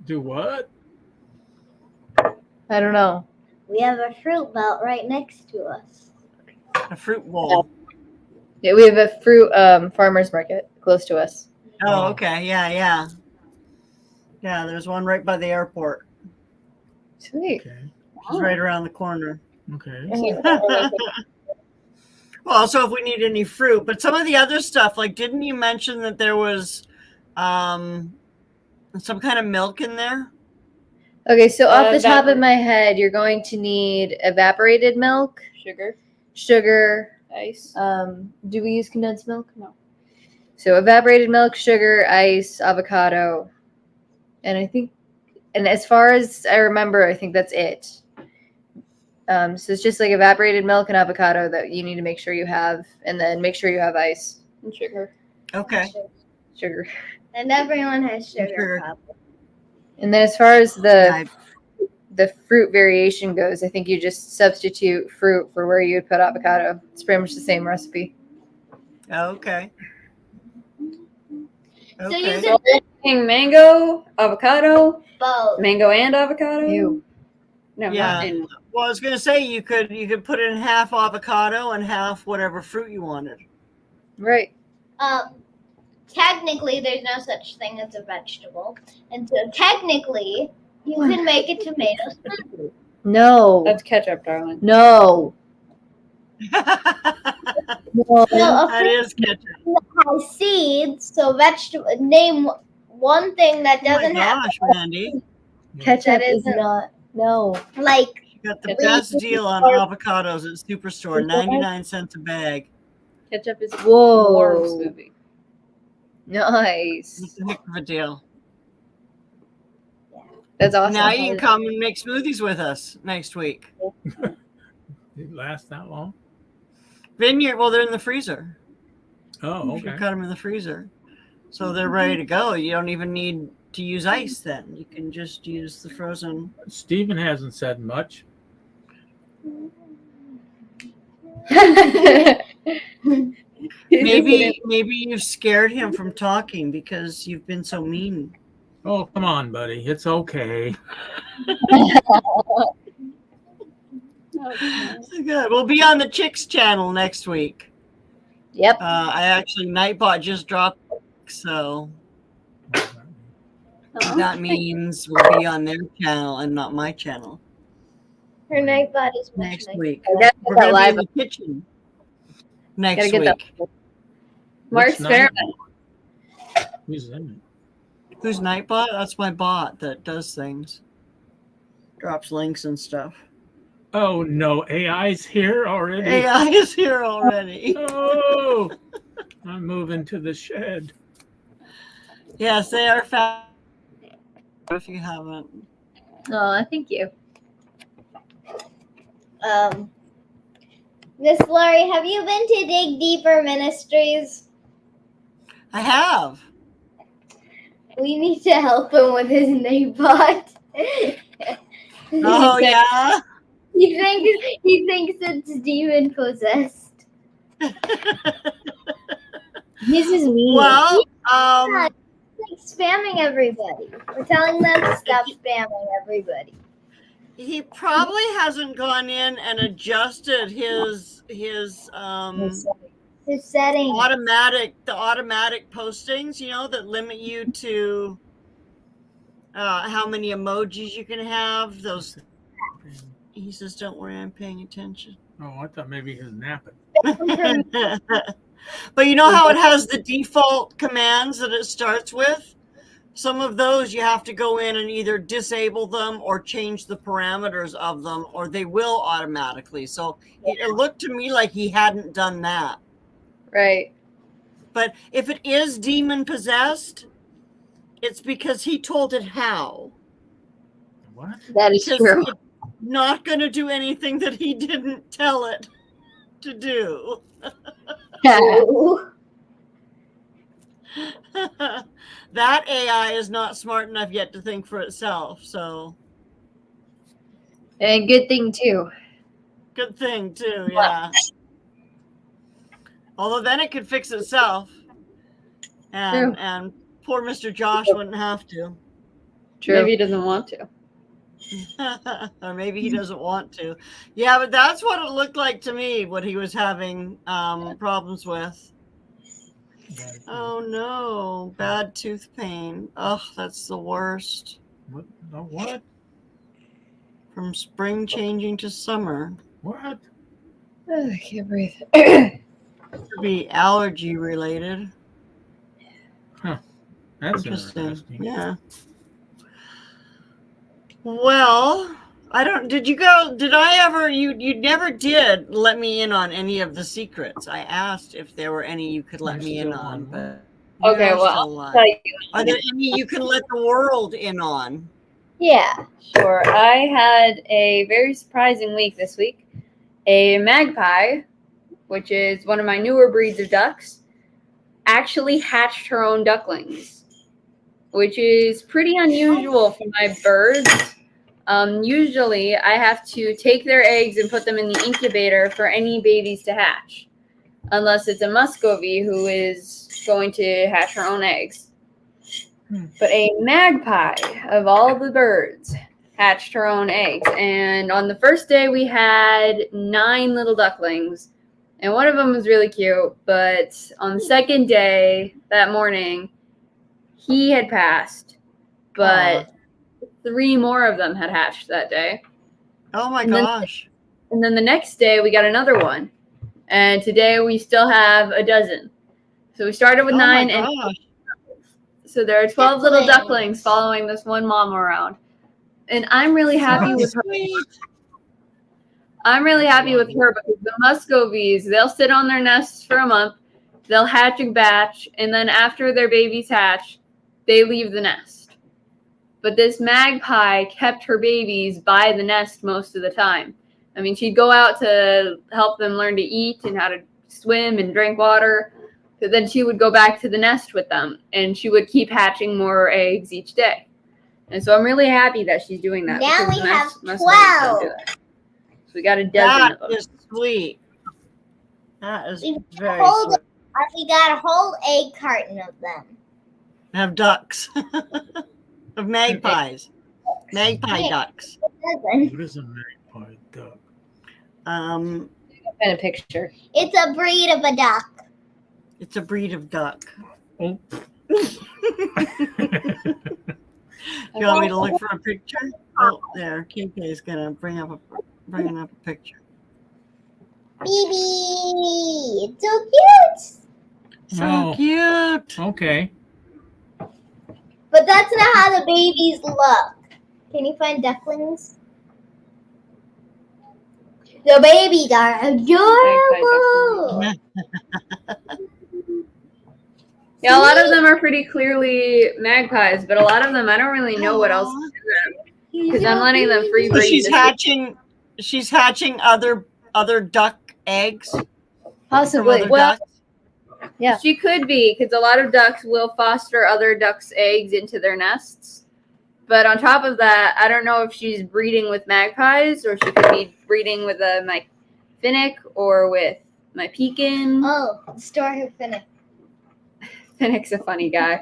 Do what? I don't know. We have a fruit belt right next to us. A fruit bowl. Yeah, we have a fruit farmer's market close to us. Oh, okay. Yeah. Yeah, there's one right by the airport. Sweet. Okay. It's right around the corner. Okay. Well, also if we need any fruit, but some of the other stuff, like didn't you mention that there was some kind of milk in there? Okay, so off the top of Evaporated. my head, you're going to need evaporated milk, sugar. Ice. Do we use condensed milk? No. So evaporated milk, sugar, ice, avocado, and as far as I remember, I think that's it. So it's just like evaporated milk and avocado that you need to make sure you have, and then make sure you have ice And sugar. Okay. sugar. And everyone has sugar. Sugar. Probably. And then as far as the I- fruit variation goes, I think you just substitute fruit for where you would put avocado. It's pretty much the same recipe. Okay. So you Okay. could Saying mango, avocado, both. mango and avocado. Ew. No, Yeah. not in. Well, I was gonna say you could put in half avocado and half whatever fruit you wanted. Right. Technically, there's no such thing as a vegetable, and so technically, you can make a tomato smoothie. No. That's ketchup, darling. No. That No. So a is ketchup. fruit has seeds. So vegetable. Name one thing that Oh my doesn't have gosh, Randy. Ketchup That is isn't- not. No. like. You got the Ketchup. best deal on avocados at Superstore, 99 cents a bag. Ketchup is Whoa. warm smoothie. Nice. It's a heck of a deal. That's awesome. Now you can come and make smoothies with us next week. Did it last that long? Vineyard, well, they're in the freezer. Oh, You can okay. cut them in the freezer. So they're ready to go. You don't even need to use ice then. You can just use the frozen. Stephen hasn't said much. Maybe you've scared him from talking because you've been so mean. Oh, come on, buddy. It's okay. Good. We'll be on the Chicks channel next week. Yep. I actually Nightbot just dropped, so that means we'll be on their channel and not my channel Her night body's much next nicer. week. I gotta We're get that going to be live. in the kitchen next Gotta get week. that. More Which experiment. Who's in it? Who's Nightbot? That's my bot that does things. Drops links and stuff. Oh, no. AI's here already. AI is here already. Oh, I'm moving to the shed. Yes, they are fast. If you haven't. Oh, thank you. Miss Lori, have you been to Dig Deeper Ministries? I have. We need to help him with his night bot. Oh, yeah? He thinks it's demon possessed. This is me. Well, Like spamming everybody. We're telling them to stop spamming everybody. he probably hasn't gone in and adjusted his His settings. automatic postings, that limit you to how many emojis you can have. Those, he says, don't worry, I'm paying attention. Oh, I thought maybe he was napping. But you know how it has the default commands that it starts with? Some of those you have to go in and either disable them or change the parameters of them, or they will automatically. So it looked to me like he hadn't done that. Right. But if it is demon possessed, it's because he told it how. What? That is Because true. it's not going to do anything that he didn't tell it to do. That AI is not smart enough yet to think for itself. So And good thing too. good thing too. Yeah. Although then it could fix itself and poor Mr. Josh wouldn't have to. True. Maybe he doesn't want to. Or maybe he doesn't want to. Yeah, but that's what it looked like to me, what he was having problems with. Oh no, bad tooth pain. Oh, that's the worst. What? No, what? From spring changing to summer. What? I can't breathe. Could be allergy related. That's Interesting. interesting. Yeah. Well, I don't. Did you go? Did I ever? You never did let me in on any of the secrets. I asked if there were any you could let You're me in still on, on. but Okay, you're well, still I'll alive. tell you. Are there any you can let the world in on? Yeah, sure. I had a very surprising week this week. A magpie, which is one of my newer breeds of ducks, actually hatched her own ducklings, which is pretty unusual for my birds. Usually, I have to take their eggs and put them in the incubator for any babies to hatch, unless it's a Muscovy who is going to hatch her own eggs. But a magpie, of all the birds, hatched her own eggs. And on the first day, we had 9 little ducklings. And one of them was really cute. But on the second day, that morning, he had passed. But 3 more of them had hatched that day. Oh my And then- gosh. And then the next day, we got another one. And today, we still have a dozen. So we started with 9. And so there are 12 little ducklings following this one mom around. And I'm really happy with her. I'm really happy with her because the Muscovies, they'll sit on their nests for a month, they'll hatch a batch, and then after their babies hatch, they leave the nest. But this magpie kept her babies by the nest most of the time. I mean, she'd go out to help them learn to eat and how to swim and drink water. But then she would go back to the nest with them, and she would keep hatching more eggs each day. And so I'm really happy that she's doing that. Now because we have Muscovies 12. don't do that. So we got a dozen That of them. is sweet. That is We very hold- sweet. We got a whole egg carton of them. Have ducks. Of magpies. Magpie ducks. Dozen. What is a magpie duck? Um, Find a picture. It's a breed of a duck. it's a breed of duck. Oh. You want me to look for a picture? Oh, there. KK is gonna bringing up a picture. Baby, it's so cute. So Oh. cute. Okay. But that's not how the babies look. Can you find ducklings? The babies are adorable. Yeah, a lot of them are pretty clearly magpies, but a lot of them I don't really know what else to do them because I'm letting them free So breed. she's this week. hatching. She's hatching other duck eggs. From Possibly. other Well, ducks. yeah. She could be because a lot of ducks will foster other ducks' eggs into their nests. But on top of that, I don't know if she's breeding with magpies or she could be breeding with my finnick or with my pekin. Oh, the story of Finnick. Finnick's a funny guy.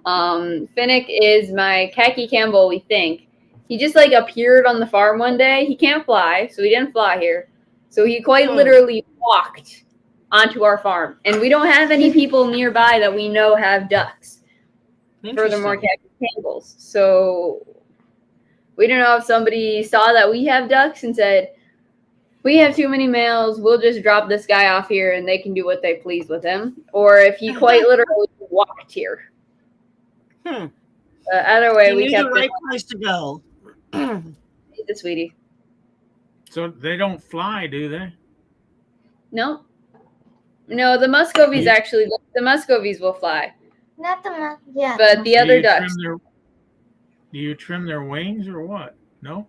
Finnick is my khaki Campbell, we think. He just like appeared on the farm one day. He can't fly, so he didn't fly here. So he quite literally walked onto our farm. And we don't have any people nearby that we know have ducks. Furthermore, Interesting. khaki Campbells. So we don't know if somebody saw that we have ducks and said, we have too many males, we'll just drop this guy off here and they can do what they please with him. Or if he quite literally walked here. Either way, You we knew kept the right place to go. the sweetie. So they don't fly, do they? No. No, the Muscovies actually, the Muscovies will fly. Not the mouth. Yeah. But the other ducks. Do you trim their wings or what? No?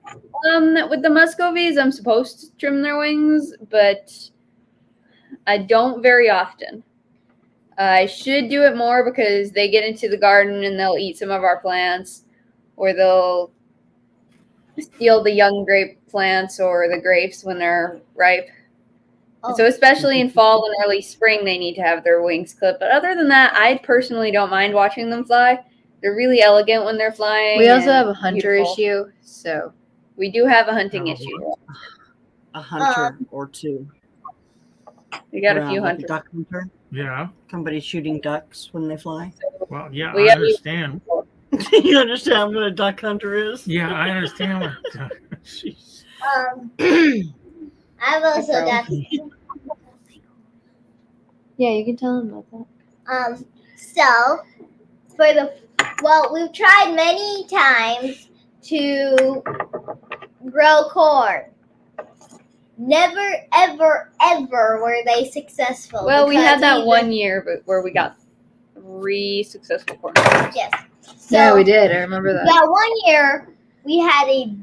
With the Muscovies, I'm supposed to trim their wings, but I don't very often. I should do it more because they get into the garden and they'll eat some of our plants, or they'll steal the young grape plants or the grapes when they're ripe. Oh. So especially in fall and early spring, they need to have their wings clipped. But other than that, I personally don't mind watching them fly. They're really elegant when they're flying. We also and have a hunter beautiful. issue, so We do have a hunting Oh, issue. A hunter or two. We got a around, few like hunters. duck hunter. Yeah. Somebody shooting ducks when they fly. Well, yeah, We I have- understand. You understand what a duck hunter is? Yeah, I understand what. Jeez. I've also got. yeah, you can tell them about that. So we've tried many times to grow corn. Never, ever, ever were they successful. Well, we had that because one year where we got 3 successful corn. Yes. So, Yeah, we did. I remember that. that 1 year, we had a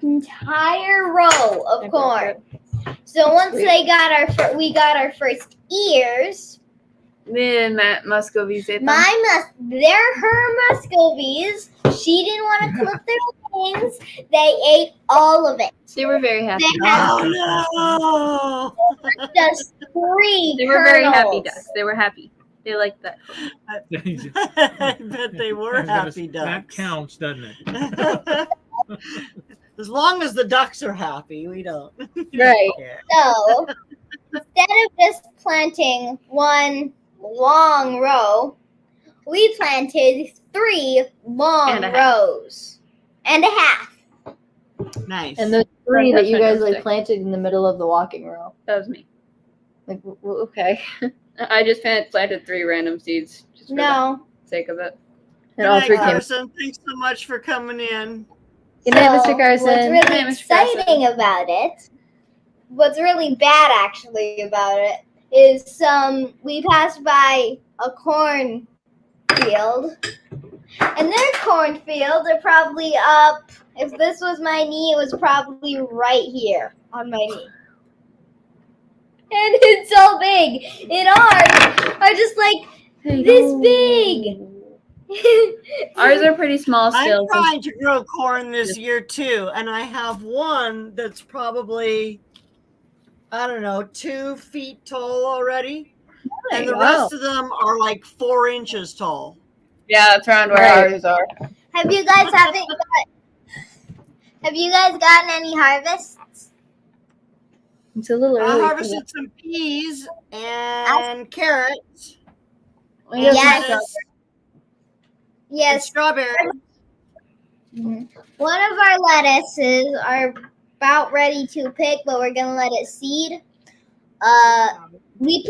entire row of corn. So once we got our first ears, Then Matt Muscovies ate them. her Muscovies, she didn't want to clip their wings. They ate all of it. They were very happy. They had Oh just 3 They were very happy kernels. ducks. They were happy. They liked that. no! I bet they were happy That ducks. counts, doesn't it? As long as the ducks are happy, we don't. Right. care. So instead of just planting one long row, we planted 3 long And a half. rows and a half. Nice. And the 3 that you guys fantastic. like planted in the middle of the walking row. That was me. Like, okay. I just planted 3 random seeds just for No. the sake of it. And all 3 Good night, came. Carson. Thanks so much for coming in. Good night, So Mr. Carson. What's really Good night, Mr. Carson. exciting about it, what's really bad actually about it, is we passed by a corn field, and their cornfields are probably up. If this was my knee, it was probably right here on my knee. And it's so big. And ours are just like this big. Ours are pretty small still. I'm trying to grow corn this year too, and I have one that's probably, I don't know, 2 feet tall already, and the rest of them are like 4 inches tall. Yeah, that's around where Right. ours are. Have you guys gotten any harvests? It's a little I early. for harvested some peas and carrots. that. We have Yes. some- And Yes. strawberries. One of our lettuces are about ready to pick, but we're gonna let it seed. We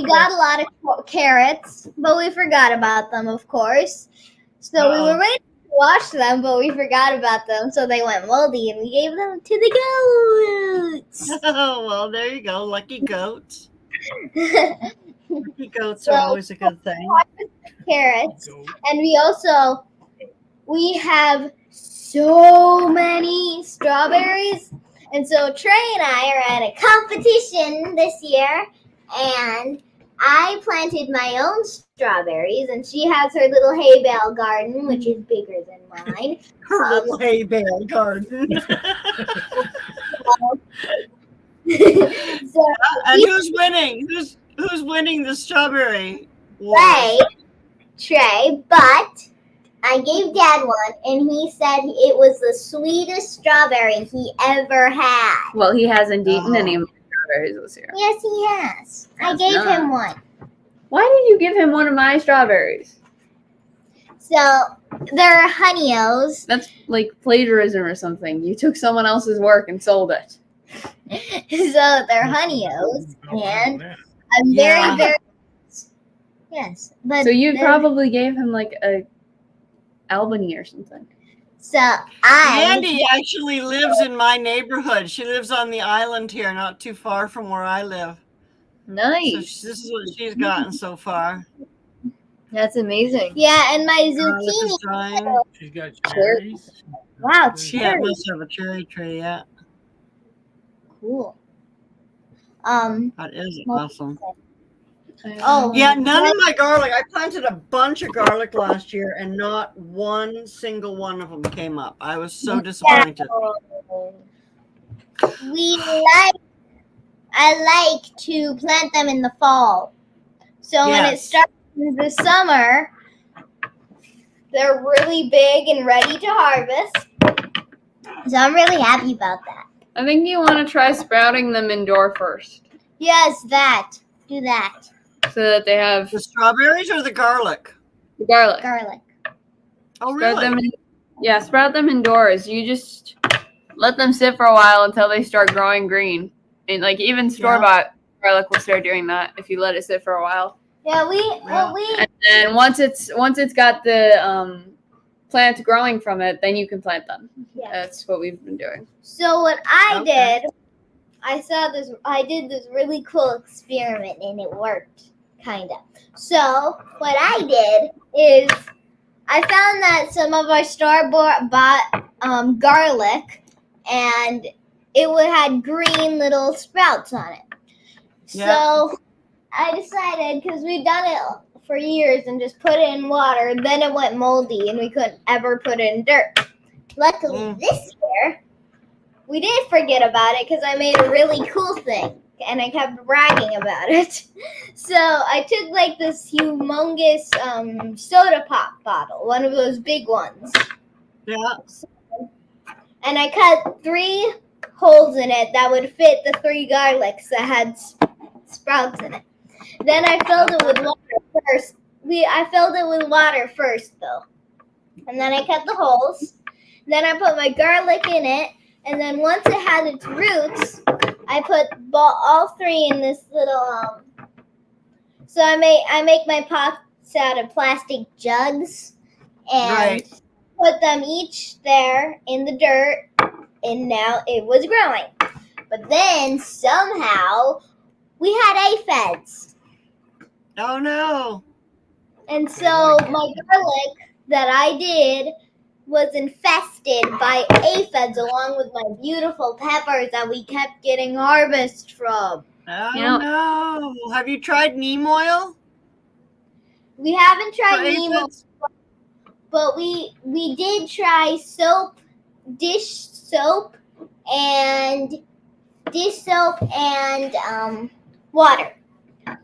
got a lot of carrots, but we forgot about them, of course. So we were ready to wash them, but we forgot about them, so they went moldy, and we gave them to the goats. Oh, well, there you go. Lucky goats. Lucky goats are always a good thing. Carrots, and we have so many strawberries, and so Trey and I are at a competition this year, and I planted my own strawberries, and she has her little hay bale garden, which is bigger than mine. Her little hay bale garden. So And who's winning? Who's winning the strawberry war? Trey, but I gave Dad one, and he said it was the sweetest strawberry he ever had. Well, he hasn't eaten any of my strawberries this year. Yes, he has. I Has gave not. him one. Why did you give him one of my strawberries? So they're honeyos. That's like plagiarism or something. You took someone else's work and sold it. So they're honeyos, and I'm Yeah. very yes. But So you they're- probably gave him like a Albany or something. so Andy actually lives in my neighborhood. She lives on the island here, not too far from where I live. So Nice. this is what she's gotten so far. That's amazing. yeah, and my Look at zucchini. this drawing. She's got cherries. Wow, Yeah, it cherry. must have a cherry tree. Yeah, Cool. that is awesome. Oh Yeah, none of my garlic. I planted a bunch of garlic last year, and not one single one of them came up. I was so disappointed. we like. I like to plant them in the fall. So when it starts in the summer, they're really big and ready to harvest. So I'm really happy about that. I think you want to try sprouting them indoor first. Yes, that. Do that. So that they have The strawberries or the garlic? the garlic. Garlic. Oh, Sprout really? them sprout them indoors. You just let them sit for a while until they start growing green. And like even store-bought garlic will start doing that if you let it sit for a while. Yeah, And then once it's got the plants growing from it, then you can plant them. Yeah. That's what we've been doing. So what I did, I did this really cool experiment and it worked, kind of. So what I did is I found that some of our store-bought garlic, and it had green little sprouts on it. Yeah. So I decided, because we'd done it for years and just put it in water, then it went moldy and we couldn't ever put it in dirt. Luckily this year, we did forget about it because I made a really cool thing and I kept bragging about it. So I took like this humongous soda pop bottle, one of those big ones. Yeah. And I cut 3 holes in it that would fit the 3 garlics that had sprouts in it. Then I filled it with water first. I filled it with water first though. And then I cut the holes. Then I put my garlic in it. And then once it had its roots, I put all 3 in this little so I make my pots out of plastic jugs and put them each there in the dirt, and now it was growing. But then somehow we had aphids. Oh no. And so my garlic that I did was infested by aphids along with my beautiful peppers that we kept getting harvest from. Oh no. Have you tried neem oil? We haven't tried For neem oil, aphids? but we did try dish soap and water.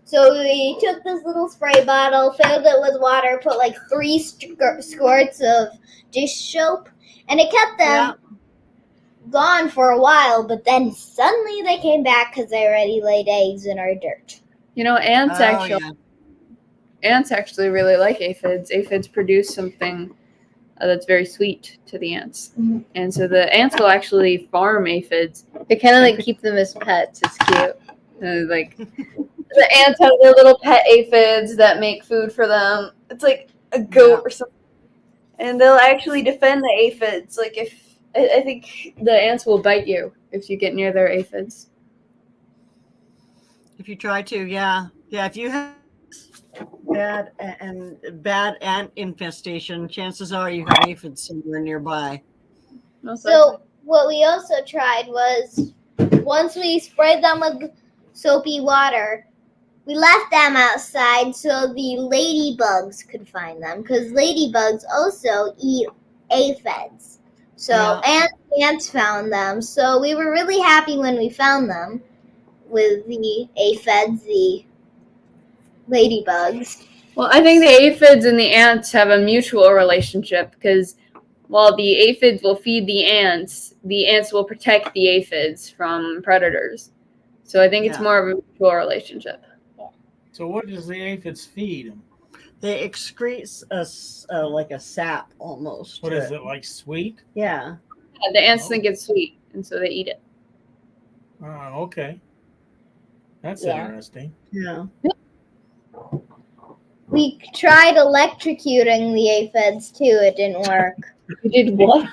So we took this little spray bottle, filled it with water, put like 3 squirts of dish soap, and it kept them gone for a while, but then suddenly they came back because they already laid eggs in our dirt. You know, ants actually really like aphids. Aphids produce something that's very sweet to the ants. Mm-hmm. And so the ants will actually farm aphids. They kind of like keep them as pets. It's cute. Like the ants have their little pet aphids that make food for them. It's like a goat or something. And they'll actually defend the aphids. Like I think the ants will bite you if you get near their aphids. If you try to, yeah. If you have bad ant infestation, chances are you have aphids somewhere nearby. So what we also tried was, once we sprayed them with soapy water, we left them outside so the ladybugs could find them, because ladybugs also eat aphids. So ants found them. So we were really happy when we found them with the aphids, the ladybugs. Well, I think the aphids and the ants have a mutual relationship, because while the aphids will feed the ants will protect the aphids from predators. So I think it's more of a mutual relationship. So what does the aphids feed them? They excrete like a sap almost. What is it, like sweet? Yeah. The ants think it's sweet, and so they eat it. Oh, okay. That's interesting. Yeah. We tried electrocuting the aphids too. It didn't work. You did what?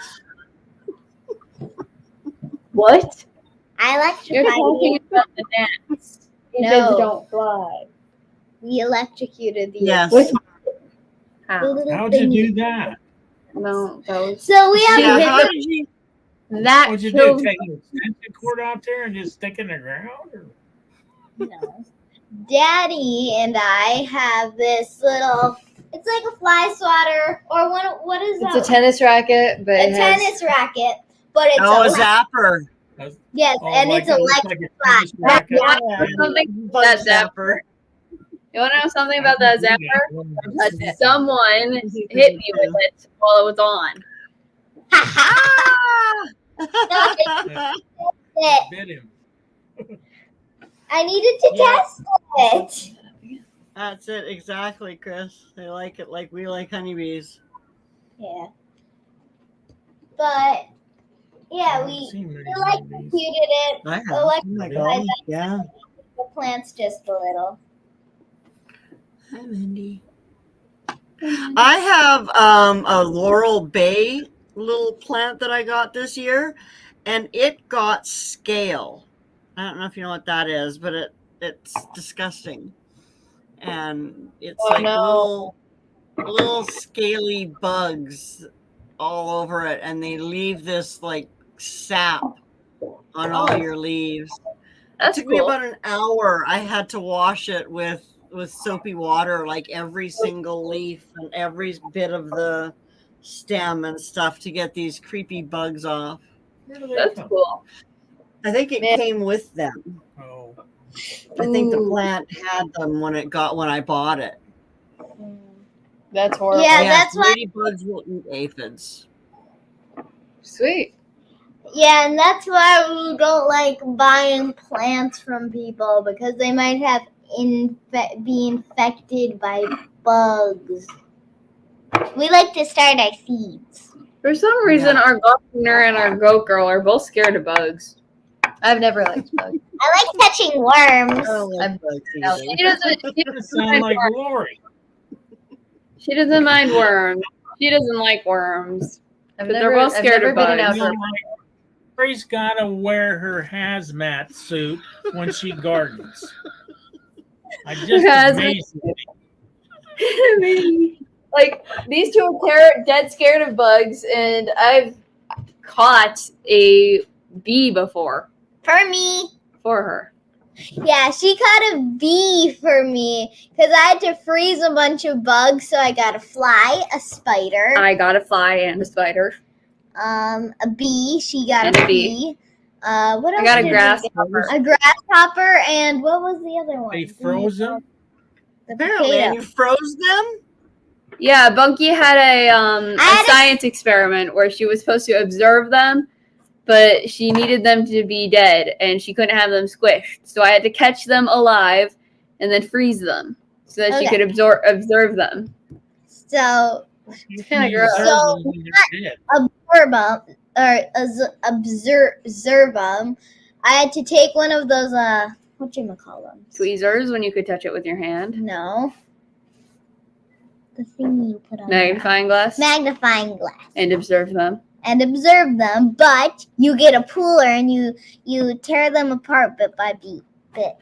What? I You're electrified talking about the gnats. No. Aphids don't fly. We electrocuted the Yes. aphids. How? How'd you do that? No, that was So we have Yeah, how did you? that. What'd you killed- do? Take an extension cord out there and just stick it in the ground? Or? No. Daddy and I have this little. It's like a fly swatter, or what is that? It's a tennis racket, but a tennis racket, but it's Oh, a zapper. Yes, Oh, and like it's it looks electric. like a tennis racket. Yeah. Something Bug that zapper. zapper. You want to know something I about that can do zapper? that. Someone hit me with it while it was on. It. Bit him. I needed to Yeah. test it. That's it, exactly, Chris. They like it like we like honeybees. Yeah. But yeah, I haven't we seen many electrocuted honeybees. it. I have. Oh my God. Yeah. The plants just a little. Hi, Mindy. I have a Laurel Bay little plant that I got this year, and it got scale. I don't know if you know what that is, but it's disgusting. And it's like little scaly bugs all over it, and they leave this like sap on all your leaves. That's It took me cool. about an hour. I had to wash it with soapy water, like every single leaf and every bit of the stem and stuff to get these creepy bugs off. Where do they That's come? cool. I think it Man. came with them. Oh, I think the Ooh. plant had them when I bought it. That's horrible. Yeah, that's why. Ladybugs will eat aphids. Sweet. Yeah, and that's why we don't like buying plants from people because they might have be infected by bugs. We like to start our seeds. For some reason, Yeah. our governor and our goat girl are both scared of bugs. I've never liked bugs. I like touching worms. I don't like I'm- bugs She either. doesn't. you sound like Lori. She doesn't mind worms. She doesn't like worms. I've But they're never, both I've scared never of been an bugs. You know, outdoor. Lori's got to wear her hazmat suit when she gardens. I just Hazmat. amazed me. I mean, like these two are dead scared of bugs, and I've caught a bee before For me. for her. Yeah, she caught a bee for me because I had to freeze a bunch of bugs, so I got a fly, a spider, I got a fly and a spider. a bee. She got And a a bee. bee. What else? I got a did we grasshopper. get? A grasshopper, and what was the other one? They froze them. The Apparently, potato. and you froze them? Yeah, Bunky had a had a- science experiment where she was supposed to observe them, but she needed them to be dead, and she couldn't have them squished. So I had to catch them alive and then freeze them so that she Okay. could observe them. So You kinda can gross. observe them when they're dead. observe them. I had to take one of those whatchamacallem? Tweezers when you could touch it with your hand. No. The thing you put on Magnifying glass. magnifying glass. And observe them. And observe them, but you get a puller and you tear them apart bit by bit.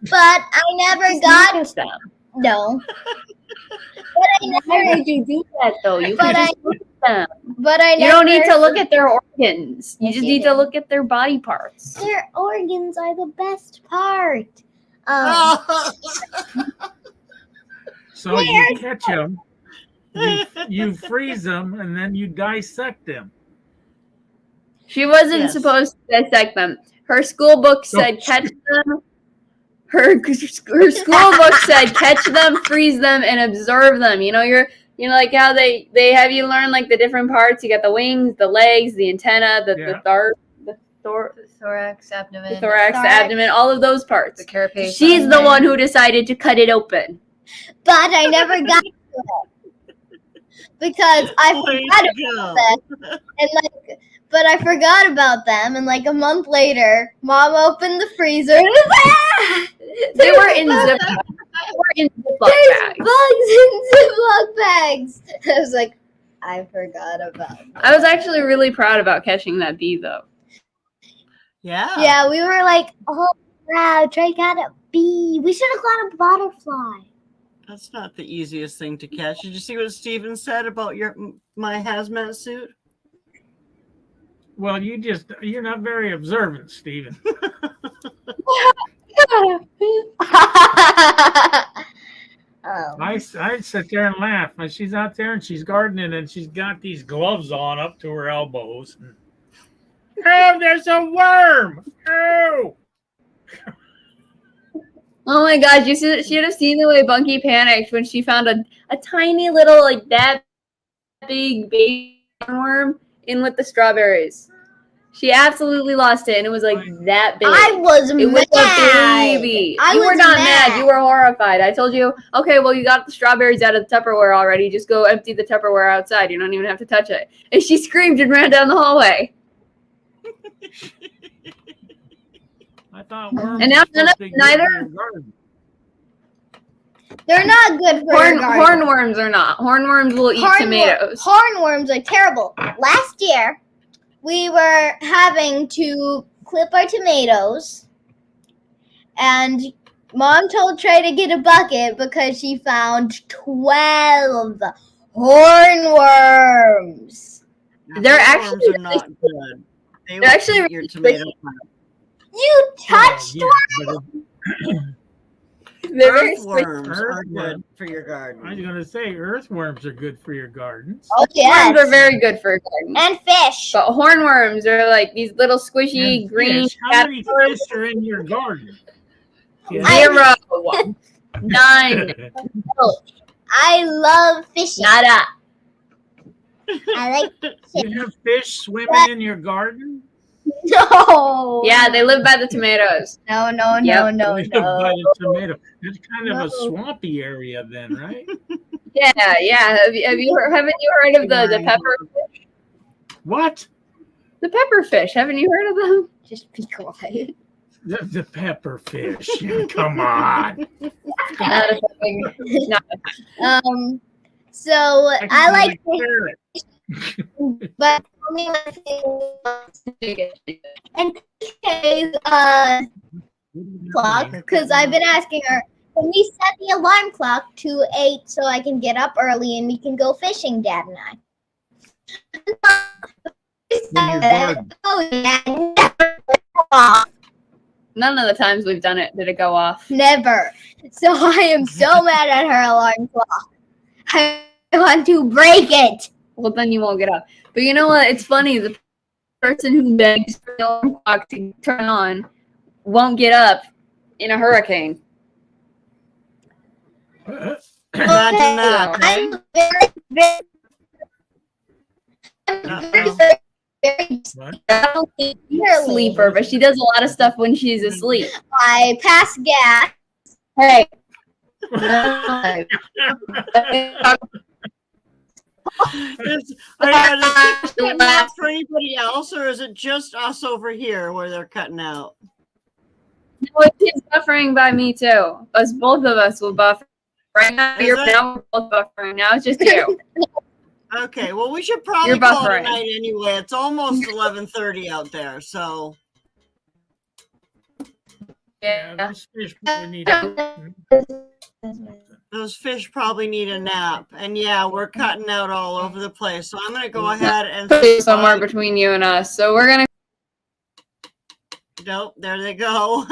But I never got Notice them. no. But I Why never. would you do that though? You But can just look at them. But I You never. don't need to look at their organs. You Yes, just you need to do. look at their body parts. Their organs are the best part. So you catch them, you freeze them, and then you dissect them. She wasn't Yes. supposed to dissect them. Her school book said catch them. Her school book said catch them, freeze them, and observe them. You know, like how they have you learn like the different parts. You got the wings, the legs, the antenna, the Thorax, abdomen, the thorax, the Thorax. abdomen, all of those parts. the carapace. She's the one who decided to cut it open. But I never got to it because I forgot about them. And but I forgot about them. And like a month later, Mom opened the freezer and it was like, ah! They were in Ziploc bags. Bugs in Ziploc bags. I was like, I forgot about them. I was actually really proud about catching that bee, though. Yeah. Yeah, we were like, oh wow, Trey got a bee. We should have got a butterfly. That's not the easiest thing to catch. Did you see what Steven said about my hazmat suit? Well, you're not very observant, Stephen. I sit there and laugh. And she's out there and she's gardening and she's got these gloves on up to her elbows. Oh, there's a worm. Oh. Oh my gosh, you should have seen the way Bunky panicked when she found a tiny little, like that big baby worm in with the strawberries. She absolutely lost it, and it was like that big. I was It was mad. a baby. I You were was not mad. You were horrified. I told you, okay, well, you got the strawberries out of the Tupperware already. Just go empty the Tupperware outside. You don't even have to touch it. And she screamed and ran down the hallway. I thought worms And now were supposed to be good neither- for your garden. They're not good for your garden. Hornworms are not. Hornworms will eat tomatoes. Hornworms are terrible. Last year, we were having to clip our tomatoes, and Mom told Trey to get a bucket because she found 12 hornworms. They're Hornworms actually are not good. They they're actually will eat your really tomato plant. You touched Yeah, but They're very squishy. Earthworms are good for your garden. I was going to say earthworms are good for your gardens. Oh, yes. Worms are very good for a garden. And fish. But hornworms are like these little squishy And green fish. How many caterpillars. fish are in your garden? Zero. 9. I love fishing. Nada. I like You have fish swimming in your garden? no. Yeah, they live by the tomatoes. No. Yep. They live by the tomato. It's kind of a No. swampy area then, right? Yeah. Haven't you heard of the pepper? What? The pepperfish. Haven't you heard of them? Just be quiet. The pepper fish. Come on. Not a thing. Not a So I like fish, carrot. but only thing. and TK's clock because I've been asking her, can we set the alarm clock to 8 so I can get up early and we can go fishing, Dad and I. In your garden. Oh yeah, None of the times we've done it did it go off. never. So I am so mad at her alarm clock. I want to break it. Well, then you won't get up. But you know what? It's funny. The person who begs for the alarm clock to turn on won't get up in a hurricane. Imagine that. I'm very What? I don't think she's a sleeper, but she does a lot of stuff when she's asleep. I pass gas. Hey. Is it cutting out for anybody else, or is it just us over here where they're cutting out? No, it's buffering by me too. Both of us will buffer. Right now, now we're both buffering. Now it's just you. Okay, well, we should probably You're call it buffering. a night anyway. It's almost 11:30 out there, so Yeah, Yeah. those fish probably need those fish probably need a nap. And yeah, we're cutting out all over the place. So I'm going to go ahead and Somewhere between you and us. So we're gonna. Nope, there they go.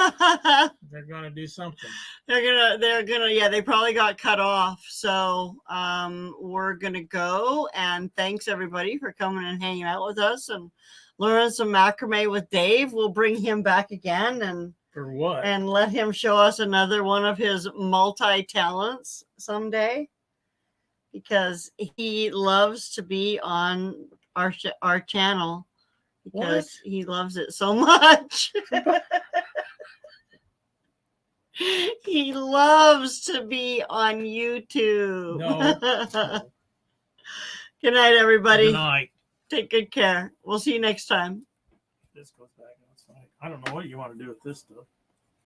They're gonna do something. they're gonna yeah, they probably got cut off. So we're gonna go, and thanks everybody for coming and hanging out with us and learning some macrame with Dave. We'll bring him back again and For what? let him show us another one of his multi-talents someday, because he loves to be on our channel. Because he loves it so much. He loves to be on YouTube. No. Good night, everybody. Good night. Take good care. We'll see you next time. This goes back outside. I don't know what you want to do with this stuff.